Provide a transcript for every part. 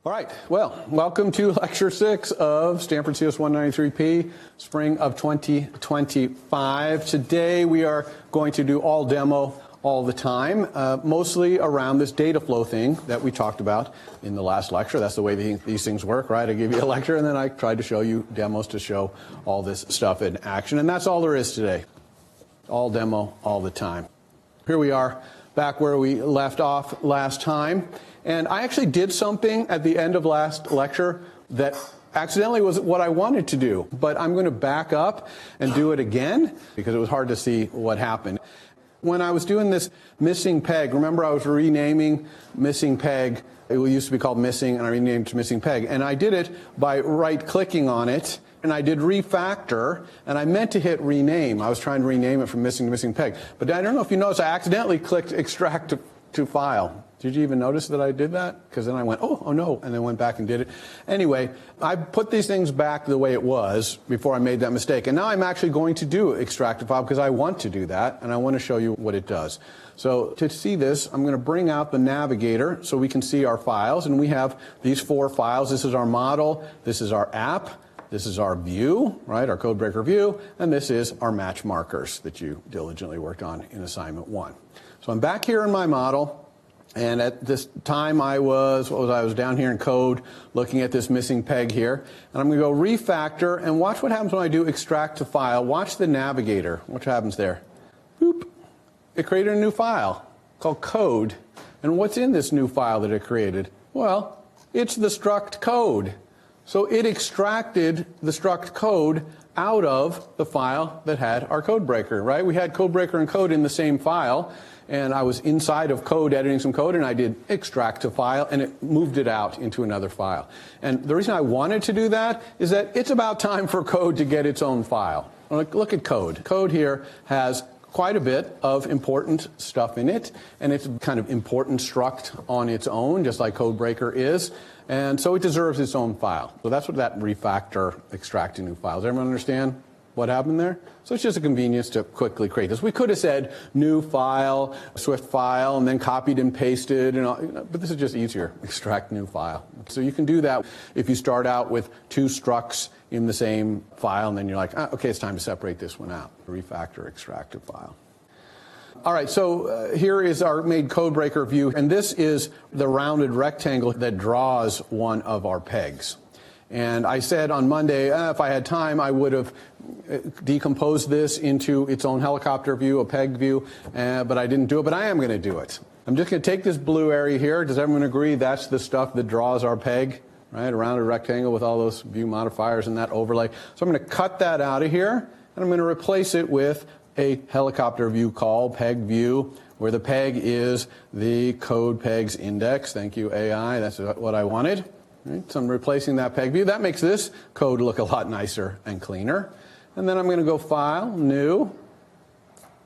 All right, well, welcome to Lecture 6 of Stanford CS193p, spring of 2025. Today we are going to do all demo all the time, mostly around this data flow thing that we talked about in the last lecture. That's the way these things work, right? I give you a lecture and then I try to show you demos to show all this stuff in action. And that's all there is today. All demo all the time. Here we are back where we left off last time. And I actually did something at the end of last lecture that accidentally was what I wanted to do. But I'm going to back up and do it again because it was hard to see what happened. When I was doing this missing peg, remember I was renaming missing peg. It used to be called missing, and I renamed it to missing peg. And I did it by right-clicking on it. And I did refactor, and I meant to hit rename. I was trying to rename it from missing to missing peg. But I don't know if you noticed, I accidentally clicked extract to file. Did you even notice that I did that? Because then I went, oh no, and then went back and did it. Anyway, I put these things back the way it was before I made that mistake. And now I'm actually going to do extract to file because I want to do that, and I want to show you what it does. So to see this, I'm going to bring out the navigator so we can see our files. And we have these 4 files. This is our model. This is our app. This is our view, right, our codebreaker view. And this is our match markers that you diligently worked on in assignment 1. So I'm back here in my model. And at this time I was down here in code looking at this missing peg here. And I'm going to go refactor and watch what happens when I do extract to file. Watch the navigator. What happens there? Boop. It created a new file called code. And what's in this new file that it created? Well, it's the struct code. So it extracted the struct code out of the file that had our codebreaker, right? We had codebreaker and code in the same file. And I was inside of code editing some code, and I did extract to file, and it moved it out into another file. And the reason I wanted to do that is that it's about time for code to get its own file. Look at code. Code here has quite a bit of important stuff in it, and it's kind of important struct on its own, just like codebreaker is. And so it deserves its own file. So that's what that refactor extracting new files. Everyone understand what happened there? So it's just a convenience to quickly create this. We could have said new file, Swift file, and then copied and pasted, and all, but this is just easier. Extract new file. So you can do that if you start out with 2 structs in the same file, and then you're like, okay, it's time to separate this one out. Refactor, extract to file. All right, so here is our made codebreaker view, and this is the rounded rectangle that draws one of our pegs. And I said on Monday, if I had time, I would have decomposed this into its own helicopter view, a peg view, but I didn't do it, but I am going to do it. I'm just going to take this blue area here. Does everyone agree that's the stuff that draws our peg, right? A rounded rectangle with all those view modifiers and that overlay. So I'm going to cut that out of here, and I'm going to replace it with a helicopter view call, PegView, where the peg is the code pegs index. Thank you, AI. That's what I wanted. Right, so I'm replacing that peg view. That makes this code look a lot nicer and cleaner. And then I'm going to go File, New,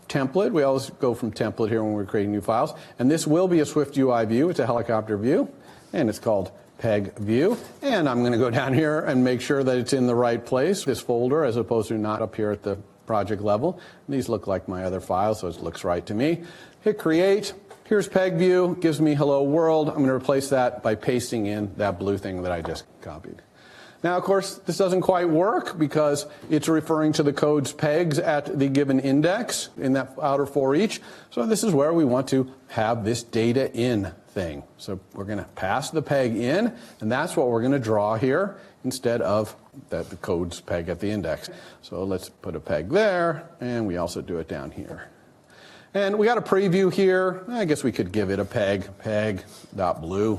Template. We always go from template here when we're creating new files. And this will be a SwiftUI view. It's a helicopter view. And it's called PegView. And I'm going to go down here and make sure that it's in the right place, this folder, as opposed to not up here at the project level. And these look like my other files, so it looks right to me. Hit Create. Here's PegView, gives me hello world. I'm going to replace that by pasting in that blue thing that I just copied. Now, of course, this doesn't quite work because it's referring to the code's pegs at the given index in that outer ForEach. So this is where we want to have this data in thing. So we're going to pass the peg in, and that's what we're going to draw here instead of the code's peg at the index. So let's put a peg there, and we also do it down here. And we got a preview here. I guess we could give it a peg.blue.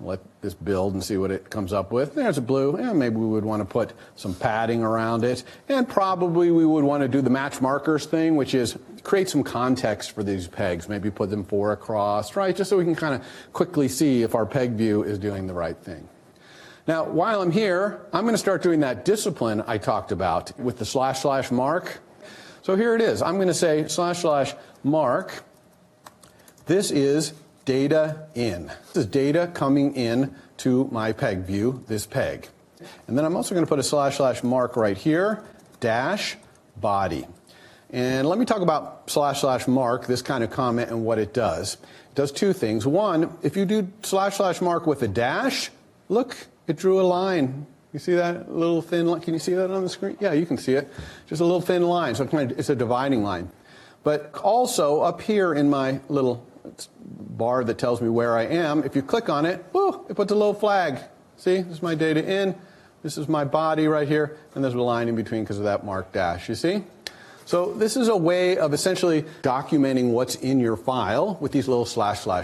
Let this build and see what it comes up with. There's a blue. And maybe we would want to put some padding around it. And probably we would want to do the match markers thing, which is create some context for these pegs. Maybe put them 4 across, right? Just so we can kind of quickly see if our peg view is doing the right thing. Now, while I'm here, I'm going to start doing that discipline I talked about with the / mark. So here it is. I'm going to say / mark. This is data in. This is data coming in to my peg view, this peg. And then I'm also going to put a / mark right here, dash body. And let me talk about / mark, this kind of comment, and what it does. It does 2 things. One, if you do / mark with a dash, look, it drew a line. You see that little thin line? Can you see that on the screen? Yeah, you can see it. Just a little thin line. So it's a dividing line. But also up here in my little bar that tells me where I am, if you click on it, whoo, it puts a little flag. See, this is my data in. This is my body right here. And there's a line in between because of that marked dash. You see? So this is a way of essentially documenting what's in your file with these little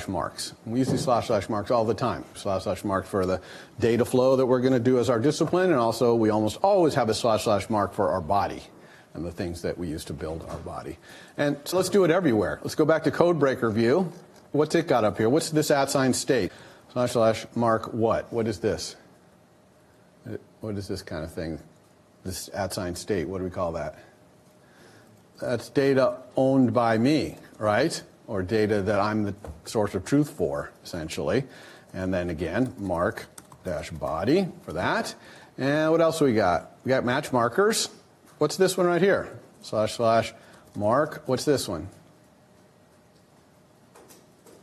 / marks. We use these / marks all the time. / mark for the data flow that we're going to do as our discipline, and also we almost always have a / mark for our body and the things that we use to build our body. And so let's do it everywhere. Let's go back to CodeBreaker view. What's it got up here? What's this @ state? / mark what? What is this? What is this kind of thing? This @ state, what do we call that? That's data owned by me, right? Or data that I'm the source of truth for, essentially. And then again, mark -body for that. And what else we got? We got match markers. What's this one right here? / mark. What's this one?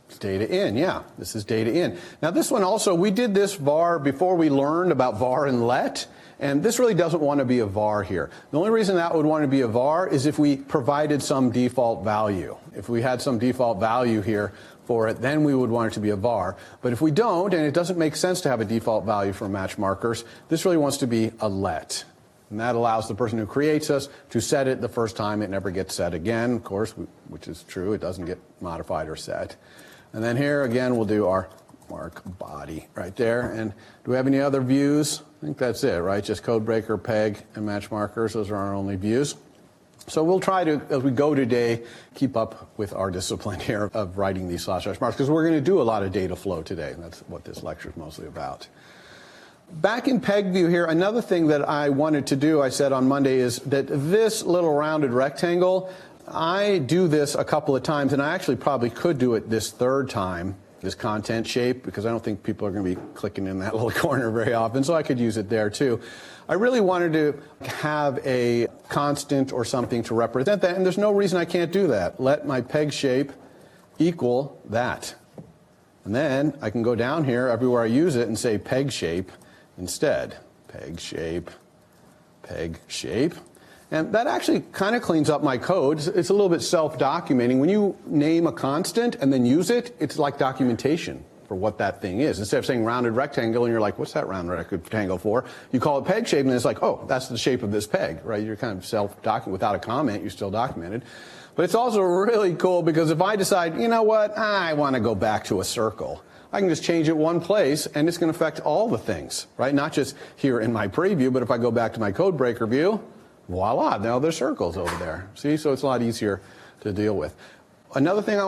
It's data in, yeah. This is data in. Now this one also, we did this var before we learned about var and let. And this really doesn't want to be a var here. The only reason that would want to be a var is if we provided some default value. If we had some default value here for it, then we would want it to be a var. But if we don't, and it doesn't make sense to have a default value for match markers, this really wants to be a let. And that allows the person who creates us to set it the first time. It never gets set again, of course, which is true. It doesn't get modified or set. And then here, again, we'll do our mark body right there. And do we have any other views? I think that's it, right? Just CodeBreaker, Peg, and match markers. Those are our only views. So we'll try to, as we go today, keep up with our discipline here of writing these / marks, because we're going to do a lot of data flow today. That's what this lecture is mostly about. Back in PegView here, another thing that I wanted to do, I said on Monday, is that this little rounded rectangle, I do this a couple of times, and I actually probably could do it this third time, this content shape, because I don't think people are going to be clicking in that little corner very often, so I could use it there too. I really wanted to have a constant or something to represent that, and there's no reason I can't do that. Let my peg shape equal that. And then I can go down here everywhere I use it and say peg shape instead. Peg shape, peg shape. And that actually kind of cleans up my code. It's a little bit self-documenting. When you name a constant and then use it, it's like documentation for what that thing is. Instead of saying rounded rectangle, and you're like, what's that rounded rectangle for? You call it peg shape, and it's like, oh, that's the shape of this peg, right? You're kind of self-documenting. Without a comment, you're still documented. But it's also really cool because if I decide, you know what, I want to go back to a circle, I can just change it one place, and it's going to affect all the things, right? Not just here in my preview, but if I go back to my CodeBreaker view, voila, now there's circles over there. See, so it's a lot easier to deal with. Another thing I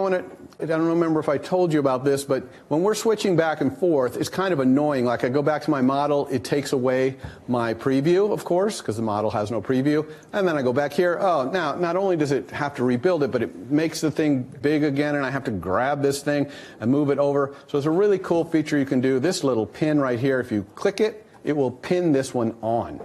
don't remember if I told you about this, but when we're switching back and forth, it's kind of annoying. Like I go back to my model, it takes away my preview, of course, because the model has no preview. And then I go back here. Oh, now, not only does it have to rebuild it, but it makes the thing big again, and I have to grab this thing and move it over. So it's a really cool feature you can do. This little pin right here, if you click it, it will pin this one on.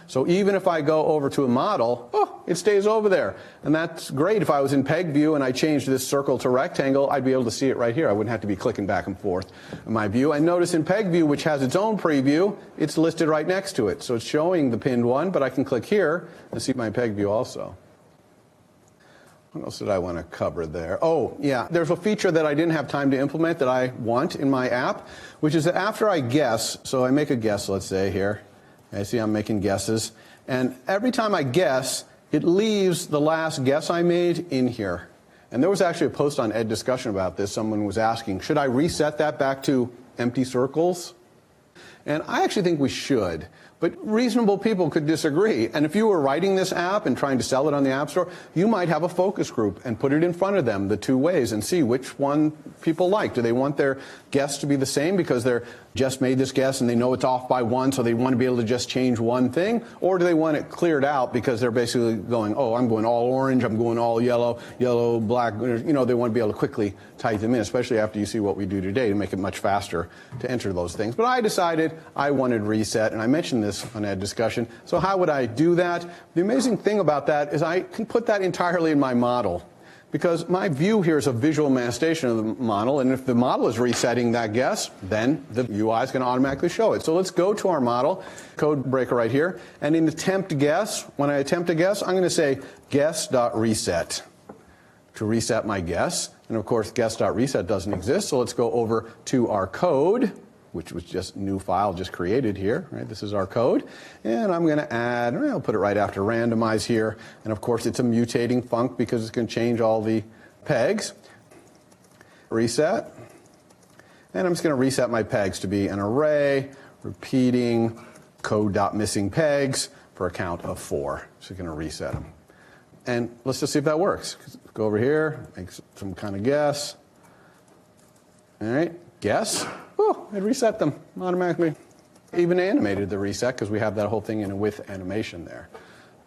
So even if I go over to a model, oh, it stays over there. And that's great. If I was in PegView and I changed this circle to rectangle, I'd be able to see it right here. I wouldn't have to be clicking back and forth in my view. And notice in PegView, which has its own preview, it's listed right next to it. So it's showing the pinned one, but I can click here and see my PegView also. What else did I want to cover there? Oh, yeah, there's a feature that I didn't have time to implement that I want in my app, which is that after I guess, so I make a guess, let's say here. I see I'm making guesses. And every time I guess, it leaves the last guess I made in here. And there was actually a post on Ed Discussion about this. Someone was asking, should I reset that back to empty circles? And I actually think we should. But reasonable people could disagree. And if you were writing this app and trying to sell it on the App Store, you might have a focus group and put it in front of them the two ways and see which one people like. Do they want their guess to be the same because they're just made this guess and they know it's off by one, so they want to be able to just change one thing? Or do they want it cleared out because they're basically going, oh, I'm going all orange, I'm going all yellow, yellow, black. You know, they want to be able to quickly type them in, especially after you see what we do today to make it much faster to enter those things. But I decided I wanted reset, and I mentioned this on Ed Discussion. So how would I do that? The amazing thing about that is I can put that entirely in my model. because my view here is a visual manifestation of the model, and if the model is resetting that guess, then the UI is going to automatically show it. So let's go to our model, code breaker right here, and in attempt guess, when I attempt a guess, I'm going to say guess.reset to reset my guess. And of course, guess.reset doesn't exist, so let's go over to our code, which was just a new file just created here, right? This is our code. And I'm going to add, I'll put it right after randomize here. And of course, it's a mutating func because it's going to change all the pegs. Reset. And I'm just going to reset my pegs to be an array, repeating code.missing pegs for a count of 4. So you're going to reset them. And let's just see if that works. Go over here, make some kind of guess. All right, guess. Oh, it reset them automatically. Even animated the reset because we have that whole thing in a with animation there.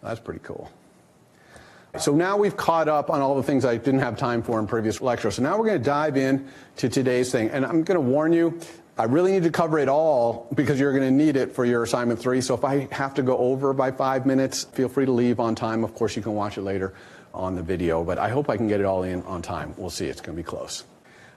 That's pretty cool. So now we've caught up on all the things I didn't have time for in previous lectures. So now we're going to dive in to today's thing. And I'm going to warn you, I really need to cover it all because you're going to need it for your assignment 3. So if I have to go over by 5 minutes, feel free to leave on time. Of course, you can watch it later on the video, but I hope I can get it all in on time. We'll see. It's going to be close.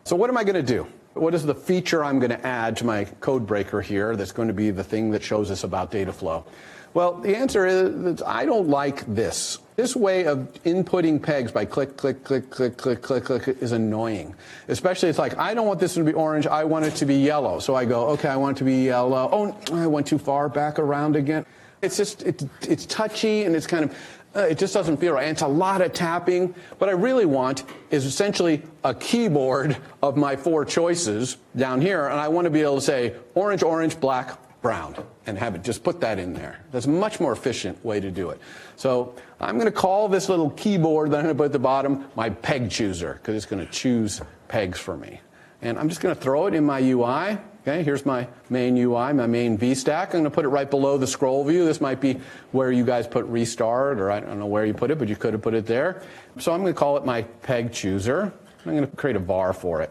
So what am I going to do? What is the feature I'm going to add to my code breaker here that's going to be the thing that shows us about data flow? Well, the answer is that I don't like this. This way of inputting pegs by click, click, click, click, click, click, click is annoying. Especially it's like, I don't want this to be orange, I want it to be yellow. So I go, okay, I want it to be yellow. Oh, I went too far back around again. It's just, it's touchy and it's kind of, it just doesn't feel right. And it's a lot of tapping. What I really want is essentially a keyboard of my 4 choices down here. And I want to be able to say orange, orange, black, brown, and have it just put that in there. That's a much more efficient way to do it. So I'm going to call this little keyboard that I'm going to put at the bottom my peg chooser, because it's going to choose pegs for me. And I'm just going to throw it in my UI. Okay, here's my main UI, my main VStack. I'm going to put it right below the scroll view. This might be where you guys put restart, or I don't know where you put it, but you could have put it there. So I'm going to call it my peg chooser. I'm going to create a var for it.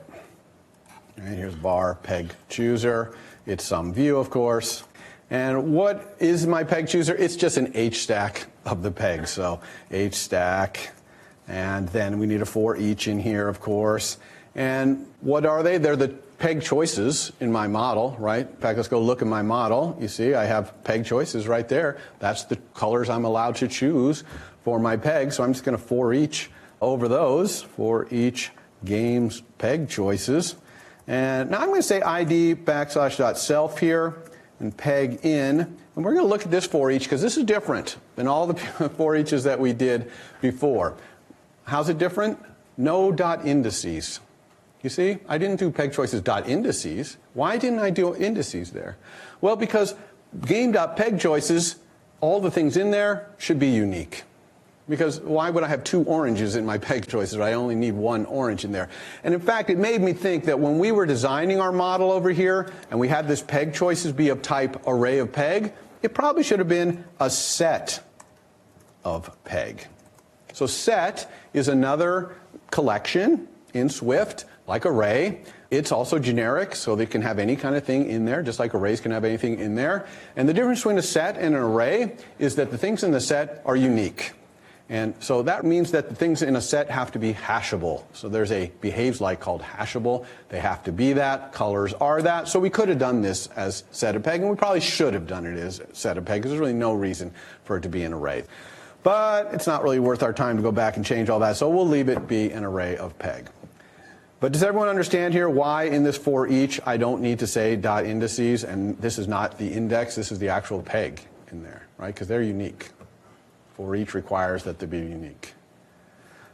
All right, here's var peg chooser. It's some view, of course. And what is my peg chooser? It's just an HStack of the pegs. So HStack, and then we need a ForEach in here, of course. And what are they? They're the peg choices in my model, right? In fact, let's go look at my model. You see, I have peg choices right there. That's the colors I'm allowed to choose for my pegs. So I'm just going to ForEach over those, for each game's peg choices. And now I'm going to say ID \self here and peg in. And we're going to look at this ForEach because this is different than all the ForEaches that we did before. How's it different? No dot indices. You see, I didn't do peg choices dot indices. Why didn't I do indices there? Well, because game.peg choices, all the things in there should be unique. Because why would I have 2 oranges in my peg choices? I only need 1 orange in there. And in fact, it made me think that when we were designing our model over here and we had this peg choices be of type array of peg, it probably should have been a set of peg. So set is another collection in Swift, like array. It's also generic, so they can have any kind of thing in there, just like arrays can have anything in there. And the difference between a set and an array is that the things in the set are unique. And so that means that the things in a set have to be hashable. So there's a behaves like called hashable. They have to be that. Colors are that. So we could have done this as set of peg, and we probably should have done it as set of peg, because there's really no reason for it to be an array. But it's not really worth our time to go back and change all that, so we'll leave it be an array of peg. But does everyone understand here why in this ForEach I don't need to say dot indices, and this is not the index, this is the actual peg in there, right? Because they're unique. ForEach requires that they be unique.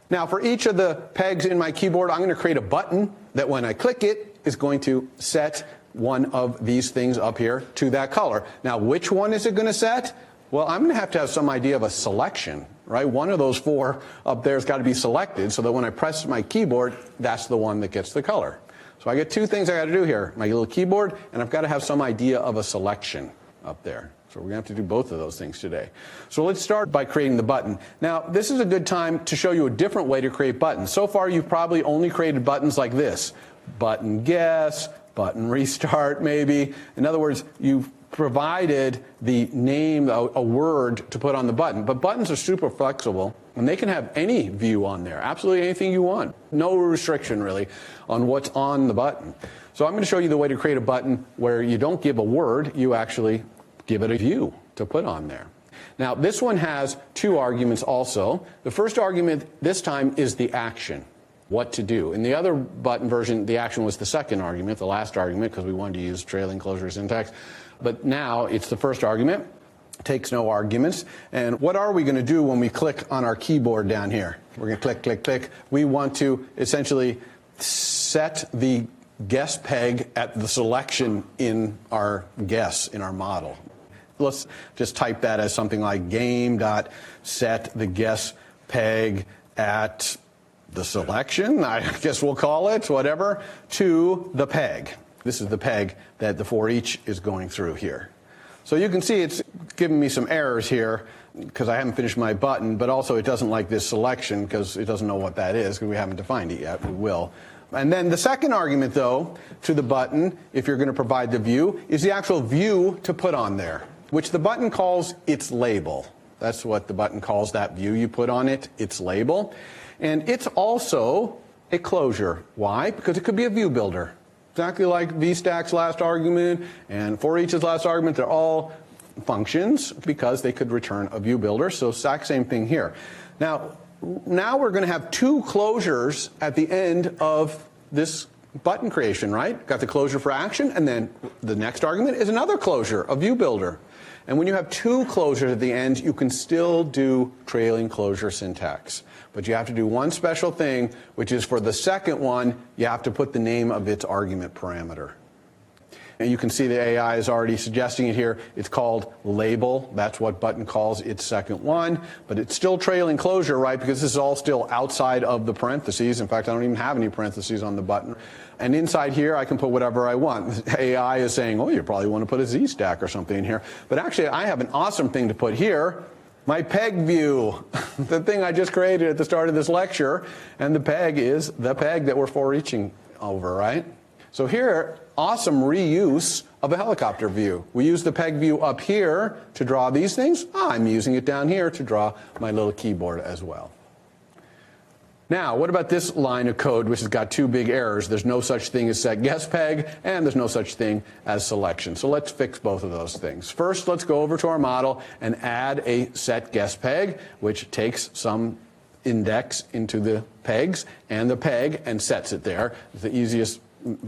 Now, for each of the pegs in my keyboard, I'm going to create a button that when I click it is going to set one of these things up here to that color. Now, which one is it going to set? Well, I'm going to have some idea of a selection, right? One of those 4 up there has got to be selected so that when I press my keyboard, that's the one that gets the color. So I get 2 things I got to do here. My little keyboard, and I've got to have some idea of a selection up there. So we're going to have to do both of those things today. So let's start by creating the button. Now, this is a good time to show you a different way to create buttons. So far, you've probably only created buttons like this. Button guess, button restart maybe. In other words, you've provided the name, a word to put on the button. But buttons are super flexible, and they can have any view on there, absolutely anything you want. No restriction, really, on what's on the button. So I'm going to show you the way to create a button where you don't give a word, you actually give it a view to put on there. Now, this one has two arguments also. The first argument this time is the action, what to do. In the other button version, the action was the second argument, the last argument, because we wanted to use trailing closure syntax. But now it's the first argument. It takes no arguments. And what are we going to do when we click on our keyboard down here? We're going to click, click, click. We want to essentially set the guess peg at the selection in our guess, in our model. Let's just type that as something like game.set the guess peg at the selection, I guess we'll call it, whatever, to the peg. This is the peg that the ForEach is going through here. So you can see it's giving me some errors here because I haven't finished my button, but also it doesn't like this selection because it doesn't know what that is because we haven't defined it yet. We will. And then the second argument, though, to the button, if you're going to provide the view, is the actual view to put on there, which the button calls its label. That's what the button calls that view you put on it, its label. And it's also a closure. Why? Because it could be a view builder. Exactly like VStack's last argument and ForEach's last argument, they're all functions because they could return a view builder. So exact same thing here. Now we're going to have two closures at the end of this button creation, right? Got the closure for action, and then the next argument is another closure, a view builder. And when you have two closures at the end, you can still do trailing closure syntax. But you have to do one special thing, which is for the second one, you have to put the name of its argument parameter. And you can see the AI is already suggesting it here. It's called label. That's what button calls its second one. But it's still trailing closure, right? Because this is all still outside of the parentheses. In fact, I don't even have any parentheses on the button. And inside here, I can put whatever I want. The AI is saying, oh, you probably want to put a Z-stack or something in here. But actually, I have an awesome thing to put here. My PegView, the thing I just created at the start of this lecture, and the peg is the peg that we're ForEaching over, right? So here, awesome reuse of a helicopter view. We use the PegView up here to draw these things. I'm using it down here to draw my little keyboard as well. Now, what about this line of code, which has got two big errors? There's no such thing as set guess peg, and there's no such thing as selection. So let's fix both of those things. First, let's go over to our model and add a set guess peg, which takes some index into the pegs and the peg and sets it there. It's the easiest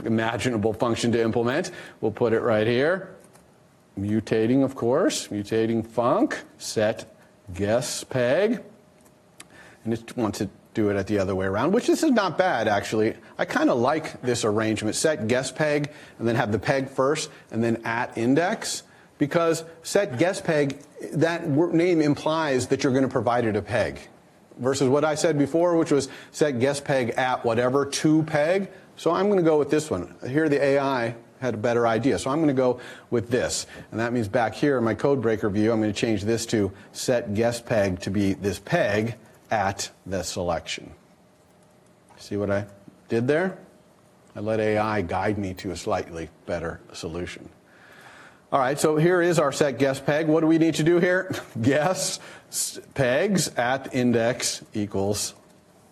imaginable function to implement. We'll put it right here. Mutating, of course. Mutating func, set guess peg. And it wants to do it at the other way around, which this is not bad, actually. I kind of like this arrangement. Set guess peg, and then have the peg first, and then at index. Because set guess peg, that name implies that you're going to provide it a peg. Versus what I said before, which was set guess peg at whatever to peg. So I'm going to go with this one. Here the AI had a better idea. So I'm going to go with this. And that means back here in my code breaker view, I'm going to change this to set guess peg to be this peg at the selection. See what I did there? I let AI guide me to a slightly better solution. All right, so here is our set guess peg. What do we need to do here? Guess pegs at index equals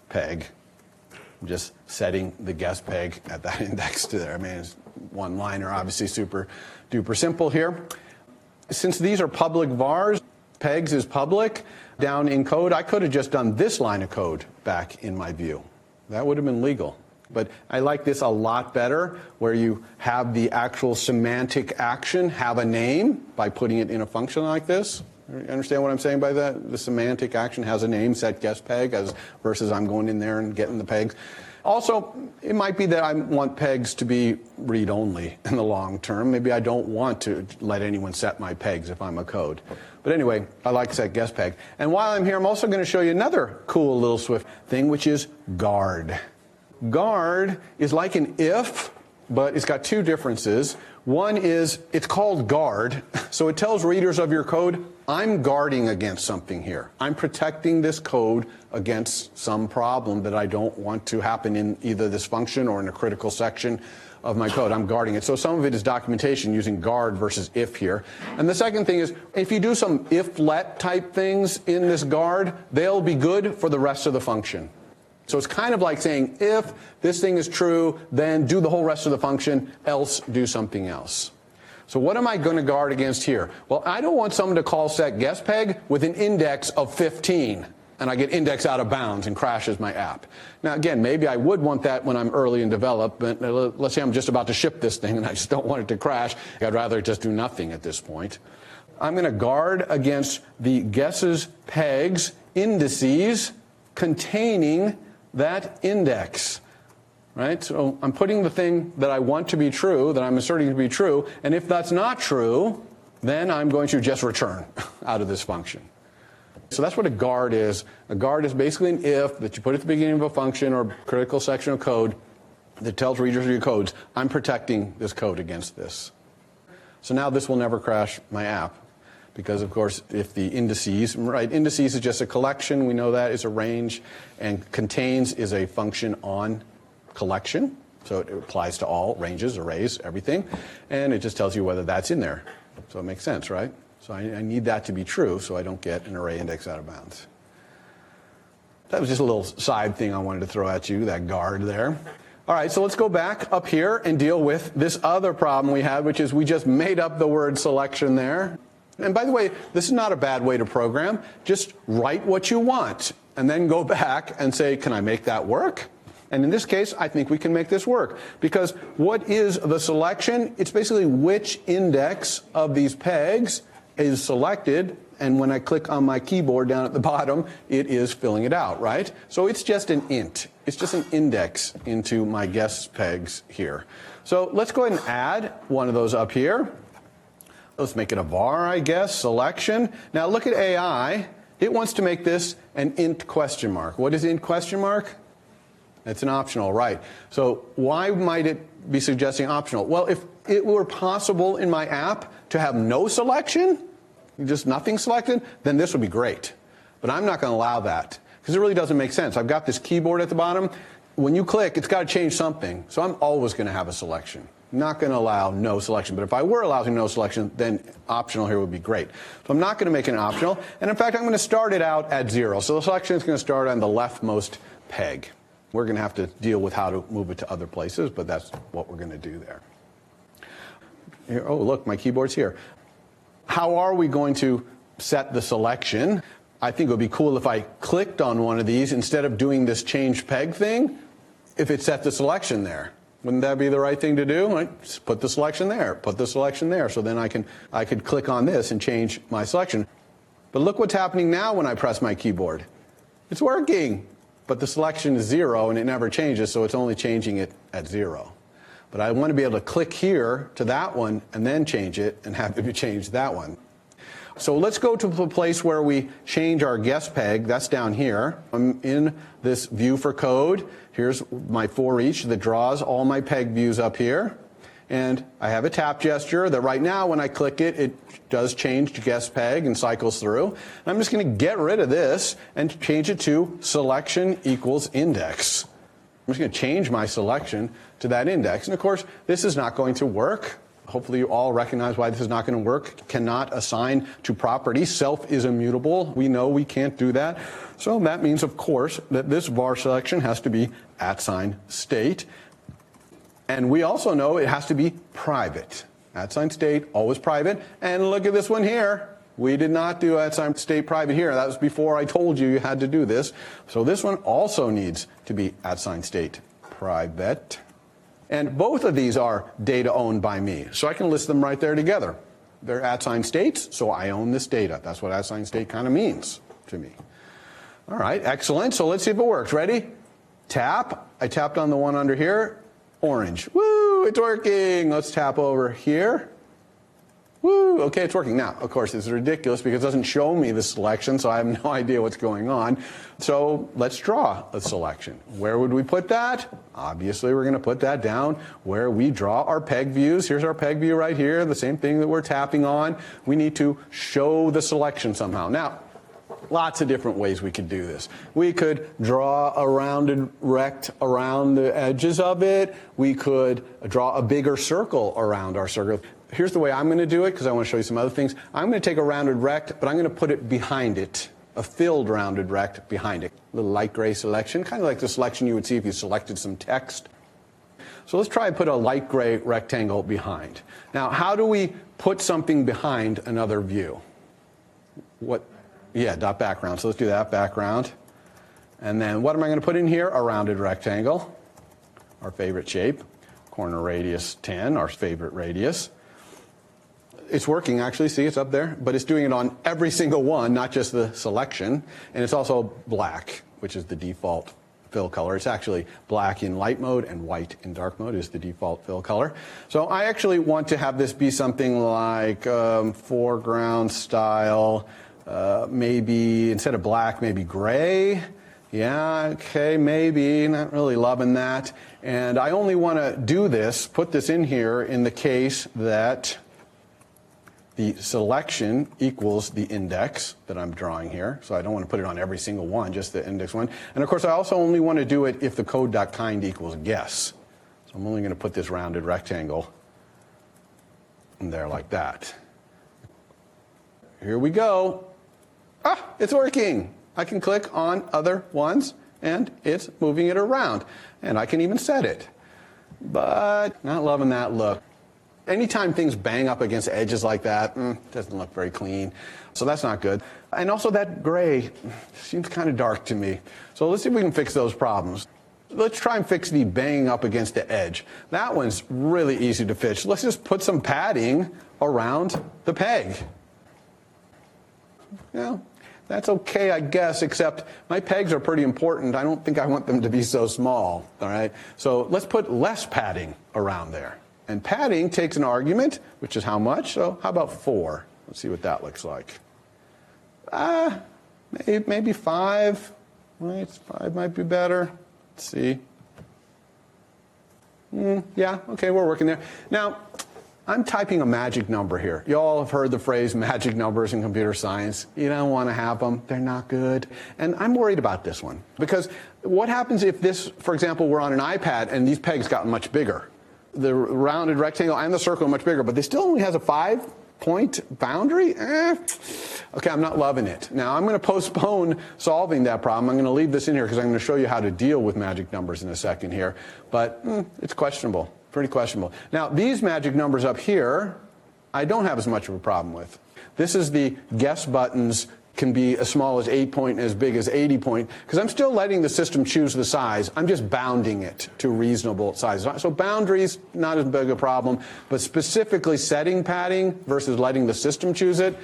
peg. I'm just setting the guess peg at that index to there. I mean, it's one liner, obviously super duper simple here. Since these are public vars, pegs is public. Down in code, I could have just done this line of code back in my view. That would have been legal. But I like this a lot better, where you have the actual semantic action have a name by putting it in a function like this. You understand what I'm saying by that? The semantic action has a name, set guess peg, versus I'm going in there and getting the pegs. Also, it might be that I want pegs to be read-only in the long term. Maybe I don't want to let anyone set my pegs if I'm a code. But anyway, I like set guess peg. And while I'm here, I'm also going to show you another cool little Swift thing, which is guard. Guard is like an if, but it's got two differences. One is it's called guard, so it tells readers of your code, I'm guarding against something here. I'm protecting this code against some problem that I don't want to happen in either this function or in a critical section of my code. I'm guarding it. So some of it is documentation using guard versus if here. And the second thing is, if you do some if-let type things in this guard, they'll be good for the rest of the function. So it's kind of like saying, if this thing is true, then do the whole rest of the function, else do something else. So what am I going to guard against here? Well, I don't want someone to call set guessPeg with an index of 15, and I get index out of bounds and crashes my app. Now, again, maybe I would want that when I'm early in development. Let's say I'm just about to ship this thing, and I just don't want it to crash. I'd rather just do nothing at this point. I'm going to guard against the guesses pegs indices containing that index, right? So I'm putting the thing that I want to be true, that I'm asserting to be true, and if that's not true, then I'm going to just return out of this function. So that's what a guard is. A guard is basically an if that you put at the beginning of a function or critical section of code that tells readers of your codes, I'm protecting this code against this. So now this will never crash my app. Because, of course, if the indices, right, indices is just a collection. We know that is a range. And contains is a function on collection. So it applies to all ranges, arrays, everything. And it just tells you whether that's in there. So it makes sense, right? So I need that to be true so I don't get an array index out of bounds. That was just a little side thing I wanted to throw at you, that guard there. All right, so let's go back up here and deal with this other problem we had, which is we just made up the word selection there. And by the way, this is not a bad way to program. Just write what you want and then go back and say, can I make that work? And in this case, I think we can make this work. Because what is the selection? It's basically which index of these pegs is selected. And when I click on my keyboard down at the bottom, it is filling it out, right? So it's just an int. It's just an index into my guess pegs here. So let's go ahead and add one of those up here. Let's make it a var, I guess, selection. Now look at AI. It wants to make this an int question mark. What is int question mark? It's an optional, right. So why might it be suggesting optional? Well, if it were possible in my app to have no selection, just nothing selected, then this would be great. But I'm not going to allow that because it really doesn't make sense. I've got this keyboard at the bottom. When you click, it's got to change something. So I'm always going to have a selection. Not going to allow no selection. But if I were allowing no selection, then optional here would be great. So I'm not going to make it optional. And in fact, I'm going to start it out at 0. So the selection is going to start on the leftmost peg. We're going to have to deal with how to move it to other places, but that's what we're going to do there. Here, oh, look, my keyboard's here. How are we going to set the selection? I think it would be cool if I clicked on one of these instead of doing this change peg thing, if it set the selection there. Wouldn't that be the right thing to do? Right? Just put the selection there, put the selection there. So then I could click on this and change my selection. But look what's happening now when I press my keyboard. It's working, but the selection is 0 and it never changes, so it's only changing it at 0. But I want to be able to click here to that one and then change it and have it change that one. So let's go to the place where we change our guess peg. That's down here. I'm in this view for code. Here's my ForEach that draws all my peg views up here. And I have a tap gesture that right now when I click it, it does change to guess peg and cycles through. And I'm just going to get rid of this and change it to selection equals index. I'm just going to change my selection to that index. And of course, this is not going to work. Hopefully you all recognize why this is not going to work. Cannot assign to property. Self is immutable. We know we can't do that. So that means, of course, that this var selection has to be @state. And we also know it has to be private. @state, always private. And look at this one here. We did not do @state private here. That was before I told you you had to do this. So this one also needs to be @state private. And both of these are data owned by me. So I can list them right there together. They're @states, so I own this data. That's what @state kind of means to me. All right, excellent. So let's see if it works. Ready? Tap. I tapped on the one under here. Orange. Woo, it's working. Let's tap over here. Woo, okay, it's working. Now, of course, it's ridiculous because it doesn't show me the selection, so I have no idea what's going on. So let's draw a selection. Where would we put that? Obviously, we're going to put that down where we draw our peg views. Here's our peg view right here, the same thing that we're tapping on. We need to show the selection somehow. Now, lots of different ways we could do this. We could draw a rounded rect around the edges of it. We could draw a bigger circle around our circle. Here's the way I'm going to do it, because I want to show you some other things. I'm going to take a rounded rect, but I'm going to put it behind it, a filled rounded rect behind it. A little light gray selection, kind of like the selection you would see if you selected some text. So let's try and put a light gray rectangle behind. Now, how do we put something behind another view? What? Yeah, dot background. So let's do that, background. And then what am I going to put in here? A rounded rectangle, our favorite shape. Corner radius 10, our favorite radius. It's working, actually. See, it's up there. But it's doing it on every single one, not just the selection. And it's also black, which is the default fill color. It's actually black in light mode and white in dark mode is the default fill color. So I actually want to have this be something like foreground style, maybe instead of black, maybe gray. Yeah, okay, maybe. Not really loving that. And I only want to do this, put this in here in the case that the selection equals the index that I'm drawing here. So I don't want to put it on every single one, just the index one. And of course, I also only want to do it if the code.kind equals guess. So I'm only going to put this rounded rectangle in there like that. Here we go. Ah, it's working. I can click on other ones, and it's moving it around. And I can even set it. But not loving that look. Anytime things bang up against edges like that, doesn't look very clean. So that's not good. And also that gray seems kind of dark to me. So let's see if we can fix those problems. Let's try and fix the banging up against the edge. That one's really easy to fix. Let's just put some padding around the peg. Well, that's okay, I guess, except my pegs are pretty important. I don't think I want them to be so small, all right? So let's put less padding around there. And padding takes an argument, which is how much? So how about 4? Let's see what that looks like. Maybe 5. Right, 5 might be better. Let's see. Yeah, okay, we're working there. Now, I'm typing a magic number here. You all have heard the phrase magic numbers in computer science. You don't want to have them. They're not good. And I'm worried about this one. Because what happens if this, for example, were on an iPad and these pegs got much bigger? The rounded rectangle and the circle are much bigger, but they still only has a 5-point boundary? Okay, I'm not loving it. Now, I'm going to postpone solving that problem. I'm going to leave this in here because I'm going to show you how to deal with magic numbers in a second here. But it's questionable, pretty questionable. Now, these magic numbers up here, I don't have as much of a problem with. This is the guess buttons can be as small as 8 point and as big as 80 point, because I'm still letting the system choose the size. I'm just bounding it to reasonable sizes. So boundaries, not as big a problem, but specifically setting padding versus letting the system choose it,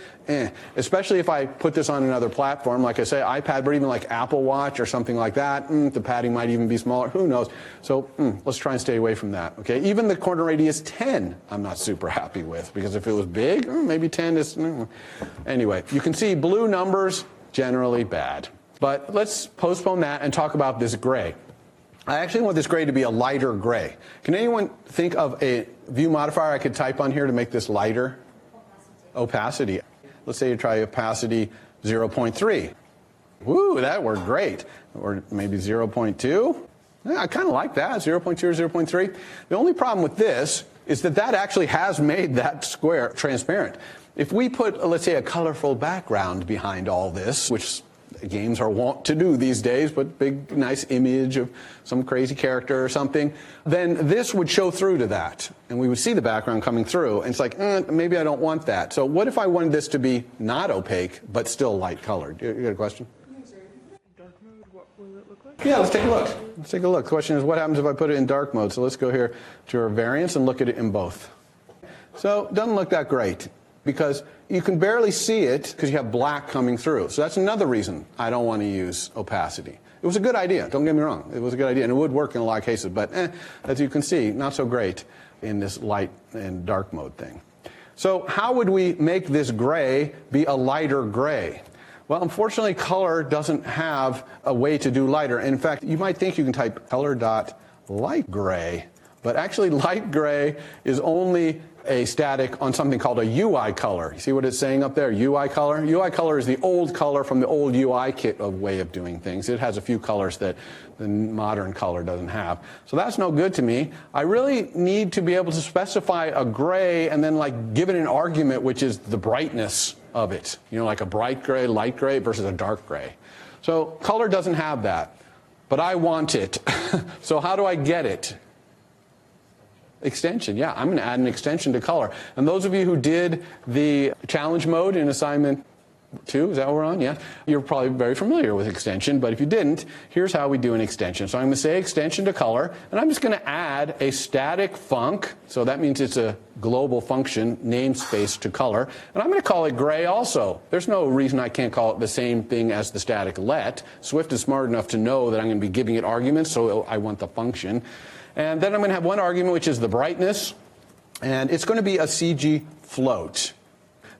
especially if I put this on another platform, like I say, iPad, but even like Apple Watch or something like that, the padding might even be smaller, who knows. So let's try and stay away from that, okay? Even the corner radius 10, I'm not super happy with, because if it was big, maybe 10 is, anyway, you can see blue numbers, generally bad. But let's postpone that and talk about this gray. I actually want this gray to be a lighter gray. Can anyone think of a view modifier I could type on here to make this lighter? Opacity. Let's say you try opacity 0.3. Woo, that worked great. Or maybe 0.2. Yeah, I kind of like that, 0.2 or 0.3. The only problem with this is that that actually has made that square transparent. If we put, let's say, a colorful background behind all this, which games are wont to do these days, but big, nice image of some crazy character or something, then this would show through to that. And we would see the background coming through. And it's like, maybe I don't want that. So what if I wanted this to be not opaque, but still light colored? You got a question? Dark mode, what will it look like? Yeah, let's take a look. Let's take a look. The question is, what happens if I put it in dark mode? So let's go here to our variants and look at it in both. So it doesn't look that great, because you can barely see it because you have black coming through. So that's another reason I don't want to use opacity. It was a good idea, don't get me wrong. It was a good idea, and it would work in a lot of cases. But as you can see, not so great in this light and dark mode thing. So how would we make this gray be a lighter gray? Well, unfortunately, color doesn't have a way to do lighter. In fact, you might think you can type color.lightgray, but actually light gray is only a static on something called a UI color. You see what it's saying up there, UI color? UI color is the old color from the old UI kit way of doing things. It has a few colors that the modern color doesn't have. So that's no good to me. I really need to be able to specify a gray and then like give it an argument, which is the brightness of it. You know, like a bright gray, light gray versus a dark gray. So color doesn't have that, but I want it. So how do I get it? Extension, yeah, I'm going to add an extension to color. And those of you who did the challenge mode in assignment 2, is that what we're on? Yeah. You're probably very familiar with extension, but if you didn't, here's how we do an extension. So I'm going to say extension to color, and I'm just going to add a static func, so that means it's a global function, namespace to color, and I'm going to call it gray also. There's no reason I can't call it the same thing as the static let. Swift is smart enough to know that I'm going to be giving it arguments, so I want the function. And then I'm going to have one argument, which is the brightness, and it's going to be a CGFloat.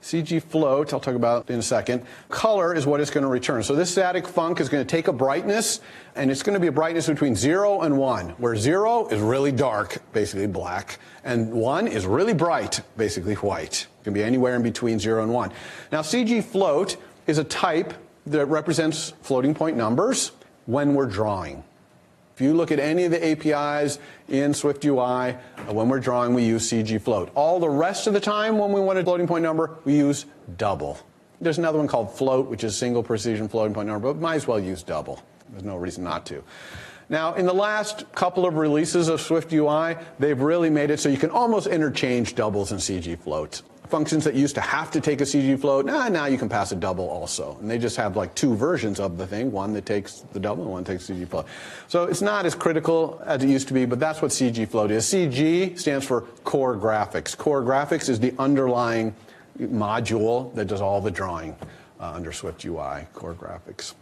CGFloat, I'll talk about in a second. Color is what it's going to return. So this static func is going to take a brightness, and it's going to be a brightness between 0 and 1, where 0 is really dark, basically black, and 1 is really bright, basically white. It can be anywhere in between 0 and 1. Now, CGFloat is a type that represents floating point numbers when we're drawing. If you look at any of the APIs in SwiftUI, when we're drawing, we use CGFloat. All the rest of the time, when we want a floating point number, we use double. There's another one called float, which is single precision floating point number, but might as well use double. There's no reason not to. Now, in the last couple of releases of SwiftUI, they've really made it so you can almost interchange doubles and CGFloat. Functions that used to have to take a CGFloat, now you can pass a double also. And they just have like two versions of the thing, one that takes the double and one that takes CGFloat. So it's not as critical as it used to be, but that's what CGFloat is. CG stands for Core Graphics. Core Graphics is the underlying module that does all the drawing under SwiftUI, Core Graphics.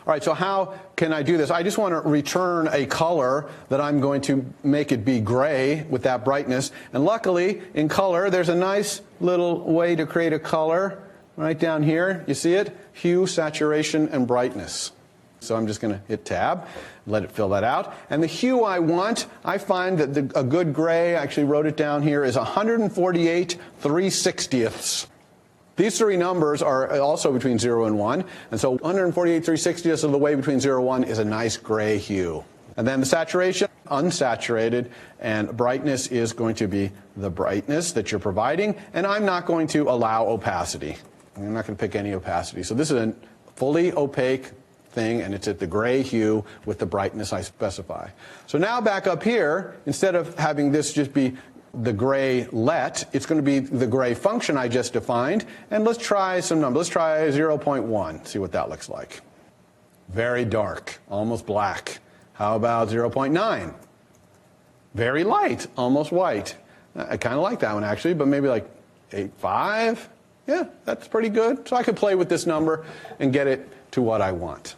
All right, so how can I do this? I just want to return a color that I'm going to make it be gray with that brightness. And luckily, in color, there's a nice little way to create a color right down here. You see it? Hue, saturation, and brightness. So I'm just going to hit tab, let it fill that out. And the hue I want, I find that a good gray, I actually wrote it down here, is 148 3/60ths. These three numbers are also between 0 and 1, and so 148 3/60ths of the way between 0 and 1 is a nice gray hue. And then the saturation, unsaturated, and brightness is going to be the brightness that you're providing, and I'm not going to allow opacity. I'm not going to pick any opacity. So this is a fully opaque thing, and it's at the gray hue with the brightness I specify. So now back up here, instead of having this just be the gray let, it's going to be the gray function I just defined. And let's try some numbers. Let's try 0.1, see what that looks like. Very dark, almost black. How about 0.9? Very light, almost white. I kind of like that one actually, but maybe like 8.5? Yeah, that's pretty good. So I could play with this number and get it to what I want.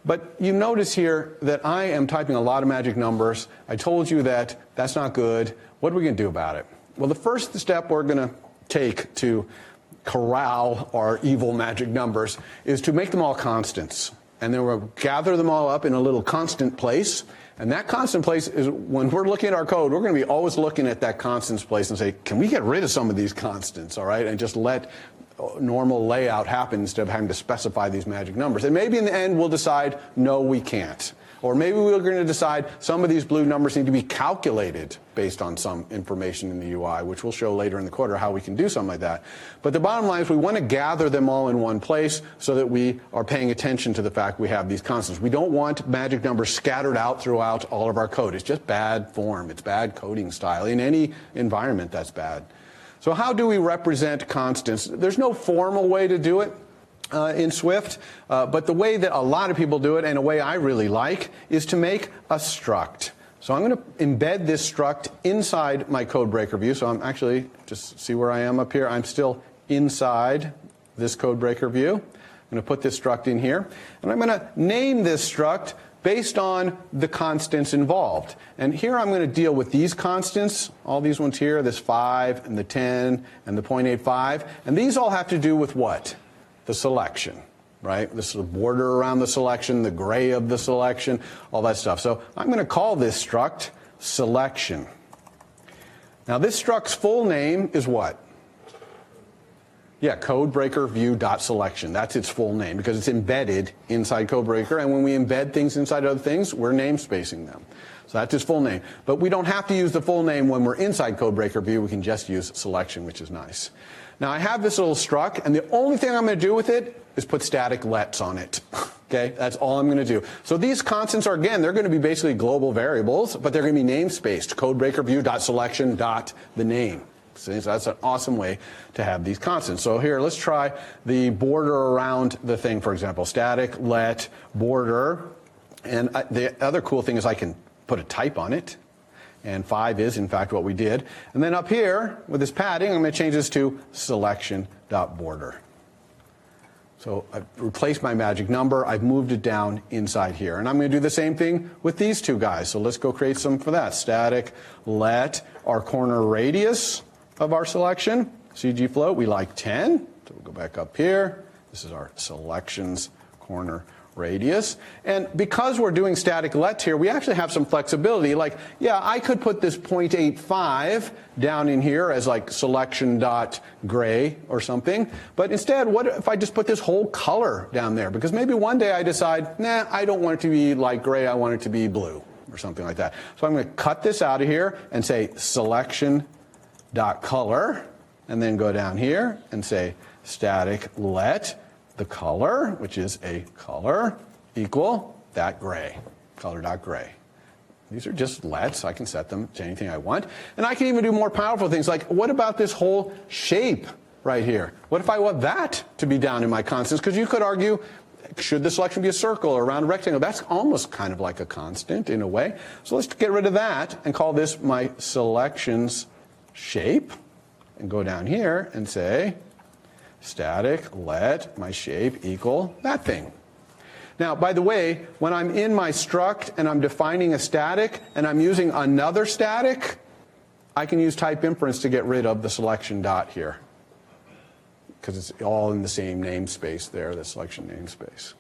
But you notice here that I am typing a lot of magic numbers. I told you that that's not good. What are we going to do about it? Well, the first step we're going to take to corral our evil magic numbers is to make them all constants. And then we'll gather them all up in a little constant place. And that constant place is, when we're looking at our code, we're going to be always looking at that constants place and say, can we get rid of some of these constants, all right? And just let normal layout happen instead of having to specify these magic numbers. And maybe in the end we'll decide, no, we can't. Or maybe we're going to decide some of these blue numbers need to be calculated based on some information in the UI, which we'll show later in the quarter how we can do something like that. But the bottom line is we want to gather them all in one place so that we are paying attention to the fact we have these constants. We don't want magic numbers scattered out throughout all of our code. It's just bad form. It's bad coding style. In any environment, that's bad. So how do we represent constants? There's no formal way to do it in Swift, but the way that a lot of people do it, and a way I really like, is to make a struct. So I'm going to embed this struct inside my code breaker view. So I'm actually, just see where I am up here. I'm still inside this code breaker view. I'm going to put this struct in here. And I'm going to name this struct based on the constants involved. And here I'm going to deal with these constants, all these ones here, this 5 and the 10 and the 0.85. And these all have to do with what? The selection, right? This is the border around the selection, the gray of the selection, all that stuff. So I'm going to call this struct selection. Now this struct's full name is what? Yeah, codebreaker view.selection. That's its full name because it's embedded inside codebreaker. And when we embed things inside other things, we're namespacing them. So that's its full name. But we don't have to use the full name when we're inside codebreaker view. We can just use selection, which is nice. Now I have this little struct, and the only thing I'm going to do with it is put static lets on it. Okay, that's all I'm going to do. So these constants are, again, they're going to be basically global variables, but they're going to be namespaced. Codebreaker view.selection dot the name. So that's an awesome way to have these constants. So here, let's try the border around the thing, for example. Static let border. And the other cool thing is I can put a type on it. And 5 is, in fact, what we did. And then up here, with this padding, I'm going to change this to selection.border. So I've replaced my magic number. I've moved it down inside here. And I'm going to do the same thing with these two guys. So let's go create some for that. Static let our corner radius of our selection. CGFloat, we like 10. So we'll go back up here. This is our selections corner radius. And because we're doing static lets here, we actually have some flexibility. Like, yeah, I could put this 0.85 down in here as like selection.gray or something. But instead, what if I just put this whole color down there? Because maybe one day I decide, nah, I don't want it to be like gray, I want it to be blue or something like that. So I'm going to cut this out of here and say selection.color, and then go down here and say static let the color, which is a color, equal that gray, color.gray. These are just lets. I can set them to anything I want. And I can even do more powerful things like, what about this whole shape right here? What if I want that to be down in my constants? Because you could argue, should the selection be a circle or a round rectangle? That's almost kind of like a constant in a way. So let's get rid of that and call this my selections shape. And go down here and say, static let my shape equal that thing. Now, by the way, when I'm in my struct and I'm defining a static and I'm using another static, I can use type inference to get rid of the selection dot here, because it's all in the same namespace there, the selection namespace.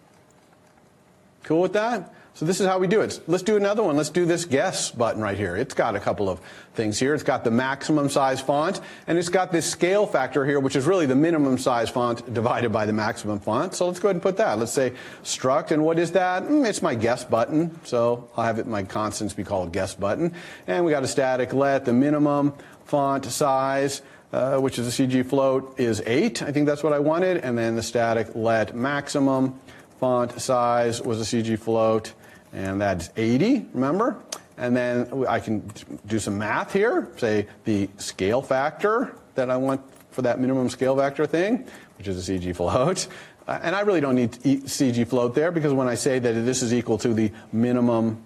Cool with that? So this is how we do it. Let's do another one. Let's do this guess button right here. It's got a couple of things here. It's got the maximum size font, and it's got this scale factor here, which is really the minimum size font divided by the maximum font. So let's go ahead and put that. Let's say struct, and what is that? It's my guess button. So I'll have it my constants be called guess button. And we got a static let the minimum font size, which is a CGFloat, is 8. I think that's what I wanted. And then the static let maximum font size was a CGFloat. And that's 80, remember? And then I can do some math here, say the scale factor that I want for that minimum scale factor thing, which is a CGFloat. And I really don't need CGFloat there, because when I say that this is equal to the minimum